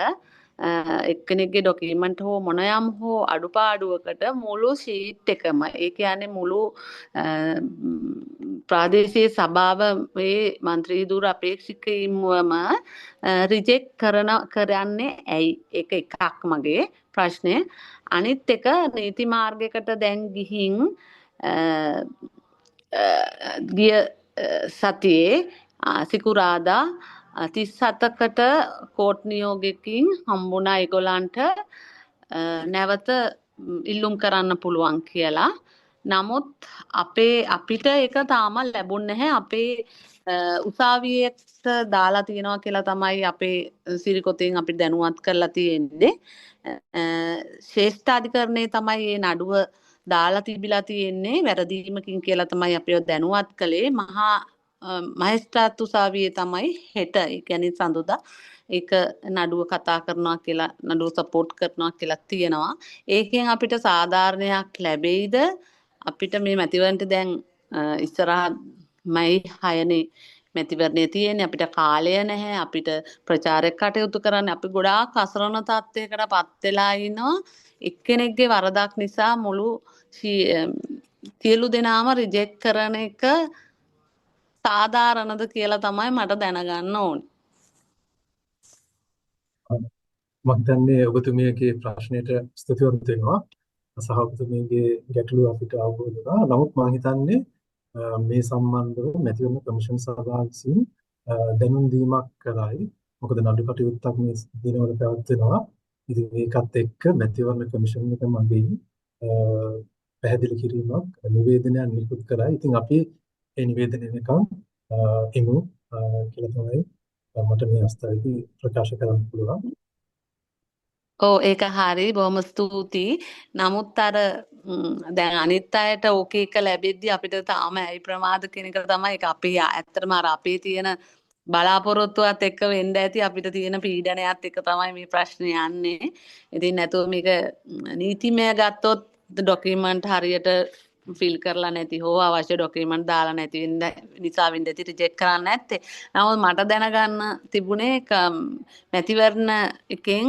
එක්කෙනෙක්ගේ ඩොකියුමන්ට් හෝ මොනයම් හෝ අඩුපාඩුවකට මුළු ෂීට් එකම ඒ කියන්නේ මුළු ප්‍රාදේශීය සභාවේ മന്ത്രി ධුර අපේක්ෂකයින්වම රිජෙක්ට් කරන්නේ ඇයි? ඒක එකක් මගේ ප්‍රශ්නය. අනිත් එක නීති මාර්ගයකට දැන් ගිහින් ගිය සතියේ සිකුරාදා 37කට කෝට් නියෝගයකින් හම්බුණා ඒගොල්ලන්ට නැවත ඉල්ලුම් කරන්න පුළුවන් කියලා. නමුත් අපිට ඒක තාම ලැබුණ නැහැ. අපේ උසාවියට දාලා තියෙනවා කියලා තමයි අපේ සිරිකොතෙන් අපිට දැනුවත් කරලා තියෙන්නේ. ශ්‍රේෂ්ඨාධිකරණයේ තමයි මේ නඩුව දාලා තිබිලා තියෙන්නේ වැරදීමකින් කියලා තමයි අපිව දැනුවත් කළේ. මහේස්ත්‍රාත් උසාවියේ තමයි හෙට ඒ කියන්නේ සඳුදා ඒක නඩුව කතා කරනවා කියලා නඩුව සපෝට් කරනවා කියලා තියෙනවා. ඒකෙන් අපිට සාධාරණයක් ලැබෙයිද? අපිට මේ මැතිවරණට දැන් ඉස්සරහ මයි 6නේ මැතිවරණය තියෙන්නේ. අපිට කාලය නැහැ. අපිට ප්‍රචාරයක් කටයුතු කරන්න අපි ගොඩාක් අසරණ තත්ත්වයකට පත් වෙලා ඉනවා. එක්කෙනෙක්ගේ වරදක් නිසා මුළු සියලු දෙනාම රිජෙක්ට් කරන එක සාධාරණද කියලා තමයි මට දැනගන්න ඕනේ. මම හිතන්නේ ඔබතුමියගේ ප්‍රශ්නෙට ස්තුතිවන්ත වෙනවා. සහ ඔබතුමියගේ ගැටලුව අපිට අවබෝධ වුණා. නමුත් මම හිතන්නේ මේ සම්බන්ධව මැතිවරණ කමිෂන් සභාව විසින් දැනුම් දීමක් කරයි. මොකද නඩු කටයුත්තක් මේ දිනවල පැවැත්වෙනවා. ඉතින් ඒකත් එක්ක මැතිවරණ කමිෂන් එක මගින් පැහැදිලි කිරීමක් නිවේදනයක් නිකුත් කරයි. ඉතින් අපි ඒ නිවේදනය නිකන් එමු කියලා තමයි මට මේ අවස්ථාවේදී ප්‍රකාශ කරන්න පුළුවන්. ඔව් ඒක හරි. බොහොම ස්තුතියි. නමුත් අර දැන් අනිත් අයට ඕකේ එක ලැබෙද්දි අපිට තාම ඇයි ප්‍රමාද කියන එක තමයි ඒක අපේ ඇත්තටම අර අපේ තියෙන බලාපොරොත්තුවත් එක්ක වෙන්න ඇති අපිට තියෙන පීඩනයත් එක්ක තමයි මේ ප්‍රශ්නේ යන්නේ. ඉතින් නැතුව මේක නීතිමය ගත්තොත් ඩොකියුමන්ට් හරියට ෆිල් කරලා නැති හෝ අවශ්‍ය ඩොකියුමන්ට් දාලා නැති නිසා වින්දති රිජෙක්ට් කරන්න නැත්තේ. නමුත් මට දැනගන්න තිබුණේ මැතිවරණ එකෙන්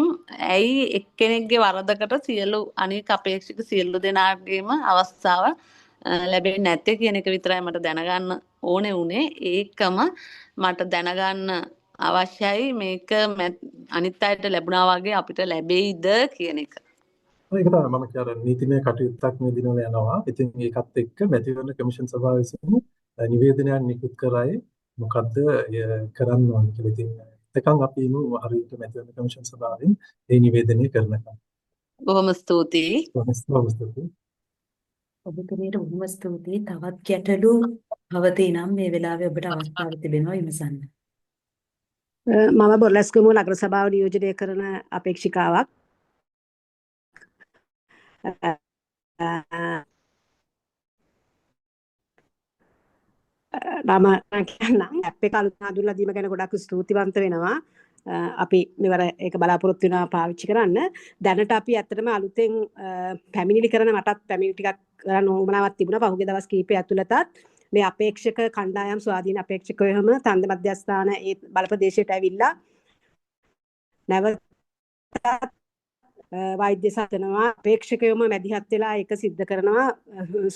ඇයි එක්කෙනෙක්ගේ වරදකට සියලු අනික අපේක්ෂක සියලු දෙනාගේම අවස්ථාව ලැබෙන්නේ නැත්තේ කියන එක විතරයි මට දැනගන්න ඕනේ උනේ. ඒකම මට දැනගන්න අවශ්‍යයි මේක අනිත් අයට ලැබුණා වගේ අපිට ලැබෙයිද කියන එක. ඒක තමයි මම කියන නීතිමය කටයුත්තක් මේ දිනවල යනවා. ඉතින් ඒකත් එක්ක මැතිවරණ කමිෂන් සභාව විසින් නිවේදනයක් නිකුත් කරයි මොකද්ද කරන්න ඕන කියලා. ඉතින් එතකන් අපි හරියට මැතිවරණ කමිෂන් සභාවෙන් මේ නිවේදනය කරනකම්. බොහොම ස්තුතියි. බොහොම ස්තුතියි. ඔබතුමීට බොහොම ස්තුතියි. තවත් ගැටලු අවදී නම් මේ වෙලාවේ ඔබට අවස්ථාව තිබෙනවා විමසන්න. මම බොරලැස්ගමුව නගර සභාව නියෝජනය කරන අපේක්ෂිකාවක්. නම කියන්නම් ඇප් එක අලුත් හඳුන්ලා දීම ගැන ගොඩක් ස්තුතිවන්ත වෙනවා. අපි මෙවර ඒක බලාපොරොත්තු වෙනවා පාවිච්චි කරන්න. දැනට අපි ඇත්තටම අලුතෙන් පැමිණිලි කරන මටත් පැමිණිලි ටිකක් කරන්න උවමනාවක් තිබුණා. පහුගිය දවස් කිහිපය ඇතුළතත් මේ අපේක්ෂක කණ්ඩායම් ස්වාධීන අපේක්ෂකයෝම තන්ද මධ්‍යස්ථාන ඒ බල ප්‍රදේශයට ඇවිල්ලා නැවත වෛද්‍ය සාධනවා අපේක්ෂකයෝම මැදිහත් වෙලා ඒක සිද්ධ කරනවා.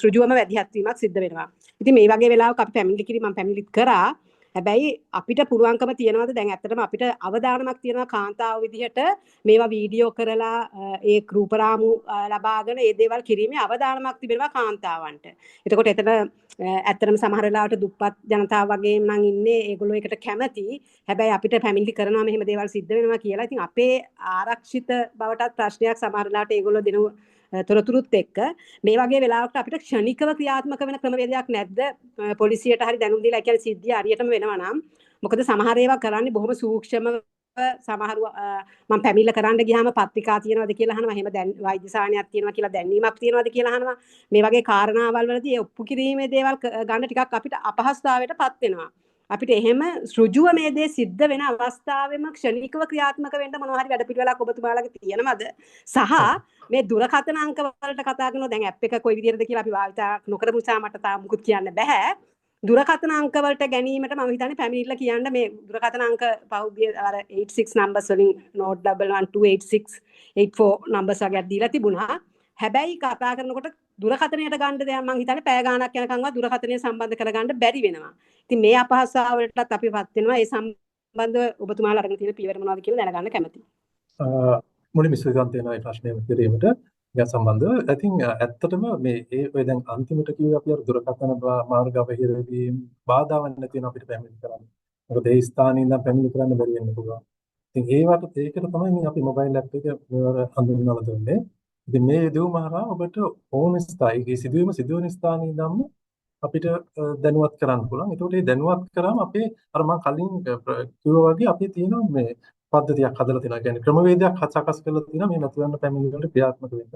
සෘජුවම මැදිහත් වීමක් සිද්ධ වෙනවා. ඉතින් මේ වගේ වෙලාවක අපි පැමිණිලි කිරීම මම පැමිණිලිත් කරා. හැබැයි අපිට පුළුවන්කම තියනවාද දැන් ඇත්තටම අපිට අවදානමක් තියෙනවා කාන්තාව විදිහට මේවා වීඩියෝ කරලා ඒ රූපරාමු ලබාගෙන ඒ දේවල් කිරීමේ අවදානමක් තිබෙනවා කාන්තාවන්ට. එතකොට එතන ඇත්තටම සමහර වෙලාවට දුප්පත් ජනතාව වගේම නම් ඉන්නේ ඒගොල්ලෝ ඒකට කැමති. හැබැයි අපිට පැමිණිලි කරනවා මෙහෙම දේවල් සිද්ධ වෙනවා කියලා. ඉතින් අපේ ආරක්ෂිත බවටත් ප්‍රශ්නයක් සමහර වෙලාවට ඒගොල්ලෝ දෙන තොරතුරුත් එක්ක මේ වගේ වෙලාවකට අපිට ක්ෂණිකව ක්‍රියාත්මක වෙන ක්‍රමවේදයක් නැද්ද පොලිසියට හරි දැනුම් දීලා කියන්නේ සිද්ධිය හරියටම වෙනවා නම් මොකද සමහර ඒවා කරන්නේ බොහොම සූක්ෂමව සමහරව මම පැමිණිල්ල කරන්න ගියාම පත්‍රිකා තියනවාද කියලා අහනවා එහෙම දැන් වෛද්‍ය සාහනයක් තියනවා කියලා දැනීමක් තියනවාද කියලා අහනවා මේ වගේ කාරණාවල් වලදී ඒ ඔප්පු කිරීමේ දේවල් ගන්න ටිකක් අපිට අපහසුතාවයටපත් වෙනවා අපිට එහෙම ඍජුව මේ දේ සිද්ධ වෙන අවස්ථාවෙම ක්ෂණිකව ක්‍රියාත්මක වෙන්න මොනවා හරි වැඩ පිළිවෙලක් ඔබතුමාලගේ තියෙනවද සහ මේ දුරකථන අංක වලට කතා කරනවා දැන් ඇප් එක කොයි විදිහටද කියලා අපි භාවිතා නොකරපු නිසා මට තාම මුකුත් කියන්න බෑ දුරකථන අංක වලට ගැනීමට මම හිතන්නේ පැමිණිල්ල කියන්න මේ දුරකථන අංක පහුගිය අර 86 numbers වලින් note 11128684 numbers වගේක් දීලා තිබුණා හැබැයි කතා කරනකොට දුරකථනයට ගන්න දෙයක් මම හිතන්නේ පැය ගාණක් යනකම්වත් දුරකථනය සම්බන්ධ කරගන්න බැරි වෙනවා. ඉතින් මේ අපහසුතාවලටත් අපිපත් වෙනවා. ඒ සම්බන්ධව ඔබතුමාලා අරගෙන තියෙන පියවර මොනවද කියලා දැනගන්න කැමතියි. මුලින්ම ඉස්සෙල්ලාම තියෙන ඒ ප්‍රශ්නය කිරීමට ගැන සම්බන්ධව I think ඇත්තටම මේ ඔය දැන් අන්තිමට කිව්වේ අපි අර දුරකථන මාර්ග අවහිරවීම බාධාවක් නැති වෙන අපිට පැමිණිලි කරන්න. මොකද ඒ ස්ථානයේ ඉඳන් පැමිණිලි කරන්න බැරි වෙන්න පුළුවන්. ඉතින් ඒකට තමයි මේ අපි මොබයිල් ඇප් එක මේවර හඳුන්වලා දුන්නේ. ඉතින් මේ යොදවුම හරහා ඔබට ඕන ස්ථායී සිදුවන ස්ථානයේ ඉඳන්ම අපිට දැනුවත් කරන්න පුළුවන්. ඒකට මේ දැනුවත් කරාම අපේ අර මම කලින් කිව්වා වගේ අපේ තියෙන මේ පද්ධතියක් හදලා තියෙනවා. කියන්නේ ක්‍රමවේදයක් සකස් කරලා තියෙනවා මේ මතුවන්න පැමිණිලි වලට ක්‍රියාත්මක වෙන්න.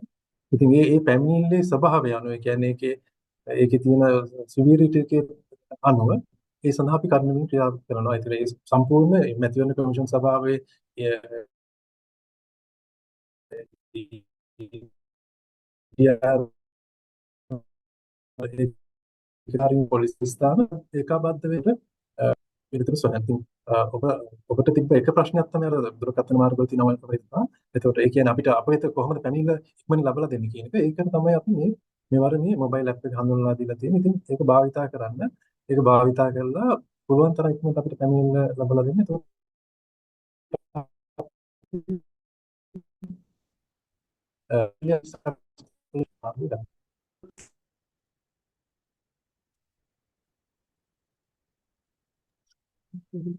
ඉතින් මේ පැමිණිල්ලේ ස්වභාවය අනුව කියන්නේ ඒකේ තියෙන සිවියරිටි එකේ අනුව ඒ සඳහා අපි කර්මයෙන් ක්‍රියාත්මක කරනවා. ඒතර ඒ සම්පූර්ණ මැතිවරණ කමිෂන් සභාවේ පොලිස් ස්ථාන ඒකාබද්ධ වෙන්න විතර සොයන්තින් ඔබට තිබ්බ එක ප්‍රශ්නයක් තමයි අර දුරකථන මාර්ගවල තියෙනවා කියලා. එතකොට ඒ කියන්නේ අපිට අපිට කොහොමද පැමිණිල්ල ඉක්මනින් ලබලා දෙන්නේ කියන එක. ඒකට තමයි අපි මේ මොබයිල් ඇප් එක හඳුන්වලා දීලා තියෙන්නේ. ඉතින් ඒක භාවිතා කරන්න. ඒක භාවිතා කරලා පුළුවන් තරම් ඉක්මනට අපිට පැමිණිල්ල ලබලා දෙන්න. එතකොට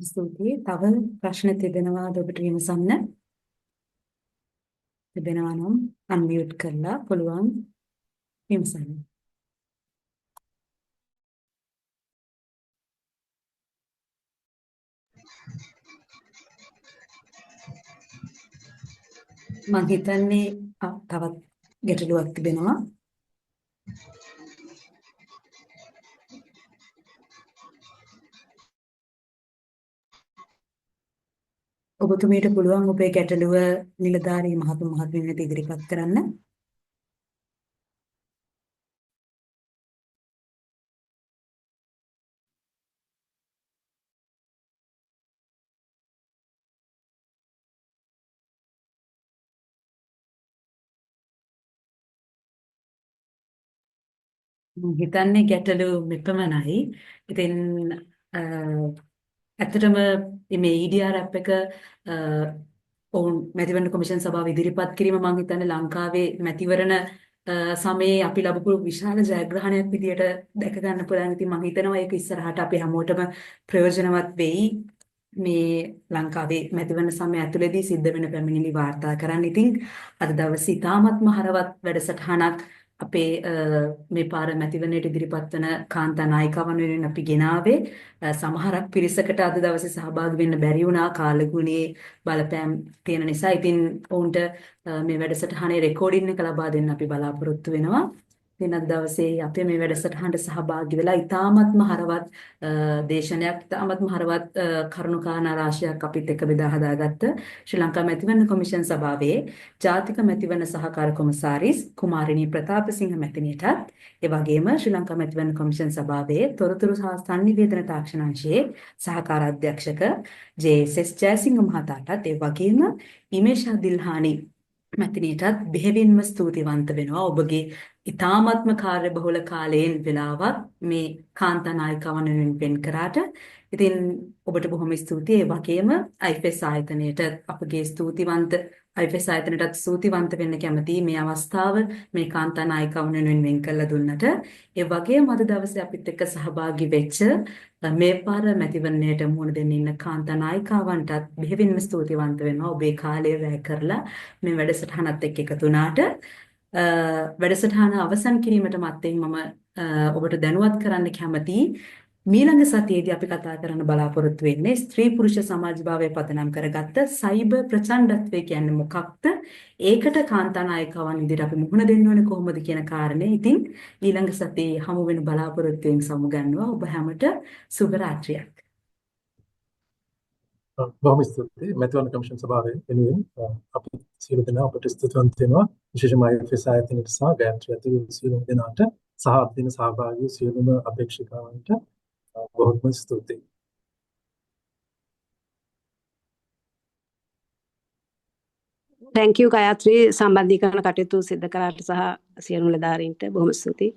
ස්තුතියි. තව ප්‍රශ්න තිබෙනවාද ඔබට විමසන්න? තිබෙනවා නම් අන්මියුට් කරලා පුළුවන් විමසන්න. මම හිතන්නේ තවත් ගැටලුවක් තිබෙනවා. ඔබතුමීට පුළුවන් ඔබේ ගැටලුව නිලධාරී මහත්මියට ඉදිරිපත් කරන්න. මම හිතන්නේ ගැටලුව මෙපමණයි. ඉතින් ඇත්තටම මේ EDR app එක ඔවුන් මැතිවරණ කොමිෂන් සභාව ඉදිරිපත් කිරීම මම හිතන්නේ ලංකාවේ මැතිවරණ සමයේ අපි ලැබපු විශාල ජයග්‍රහණයක් විදියට දැක ගන්න පුළුවන්. ඉතින් මම හිතනවා ඒක ඉස්සරහට අපි හැමෝටම ප්‍රයෝජනවත් වෙයි. මේ ලංකාවේ මැතිවරණ සමය ඇතුළතදී සිද්ධ වෙන පැමිණිලි වාර්තා කරන්න. ඉතින් අද දවසේ ඉතාමත්ම හරවත් වැඩසටහනක් අපේ මේ පාර මැතිවරණයට ඉදිරිපත් වන කාන්තා නායිකාවන් වෙනුවෙන් අපි ගෙනාවේ. සමහරක් පිරිසකට අද දවසේ සහභාගී වෙන්න බැරි වුණා කාලගුණයේ බලපෑම් තියෙන නිසා. ඉතින් ඔවුන්ට මේ වැඩසටහනේ රෙකෝඩින් එක ලබා දෙන්න අපි බලාපොරොත්තු වෙනවා. ඉතින් අද දවසේ අපේ මේ වැඩසටහනට සහභාගී වෙලා ඉතාමත්ම හරවත් දේශනයක් ඉතාමත්ම හරවත් කරුණාකාරණ රාශියක් අපිත් එක්ක බෙදා හදාගත්ත ශ්‍රී ලංකා මැතිවරණ කොමිෂන් සභාවේ ජාතික මැතිවරණ සහකාර කොමසාරිස් කුමාරිනී ප්‍රතාපසිංහ මැතිණියටත් ඒ වගේම ශ්‍රී ලංකා මැතිවරණ කොමිෂන් සභාවේ තොරතුරු සහ සංනිවේදන තාක්ෂණාංශයේ සහකාර අධ්‍යක්ෂක ජේ.එස්.එස්. ජයසිංහ මහතාටත් ඒ වගේම ඉමේෂා දිල්හානි මැතිනියටත් බෙහෙවින්ම ස්තුතිවන්ත වෙනවා. ඔබගේ ඉතාමත්ම කාර්යබහුල කාලයෙන් වෙලාවක් මේ කාන්තා නායිකාවන් වෙනුවෙන් වෙන් කරාට. ඉතින් ඔබට බොහොම ස්තුතියි. ඒ වගේම IFS ආයතනයට අපගේ ස්තුතිවන්ත IFS ආයතනයටත් ස්තුතිවන්ත වෙන්න කැමතියි මේ අවස්ථාව මේ කාන්තා නායිකාවන් වෙනුවෙන් වෙන් කළා දුන්නට. ඒ වගේම අද දවසේ අපිත් එක්ක සහභාගී වෙච්ච මේ පාර මැතිවරණයට මුහුණ දෙන්න ඉන්න කාන්තා නායිකාවන්ටත් බෙහෙවින්ම ස්තුතිවන්ත වෙනවා. ඔබේ කාලය වැය කරලා මේ වැඩසටහනත් එක්ක එකතු වුණාට වැඩසටහන අවසන් කිරීමට මත්තෙන් මම ඔබට දැනුවත් කරන්න කැමතියි. මීළඟ සතියේදී අපි කතා කරන්න බලාපොරොත්තු වෙන්නේ ස්ත්‍රී පුරුෂ සමාජභාවය පදනම් කරගත්ත සයිබර් ප්‍රචණ්ඩත්වය කියන්නේ මොකක්ද? ඒකට කාන්තා නායිකාවන් විදිහට අපි මුහුණ දෙන්න ඕනේ කොහොමද කියන කාරණේ. ඉතින් ඊළඟ සතියේ හමු වෙන බලාපොරොත්තුෙන් සමුගන්නවා. ඔබ හැමට සුබ රාත්‍රියක්. බොහොම ස්තුතියි. මැතිවරණ කමිෂන් සභාවේ වෙනුවෙන් අපි සියලු දෙනා ඔබට ස්තුතිවන්ත වෙනවා. විශේෂයෙන්ම IFS ආයතනයට සහ ගෑන්ට්‍රි ඇතුළු සියලුම දෙනාට සහ අදින සහභාගී සියලුම අපේක්ෂකයන්ට බොහොම ස්තුතියි. thank you ගයත්‍රි සම්බන්ධීකරණ කටයුතු සිදු කරාට සහ සියලු නිලධාරීන්ට බොහොම ස්තුතියි.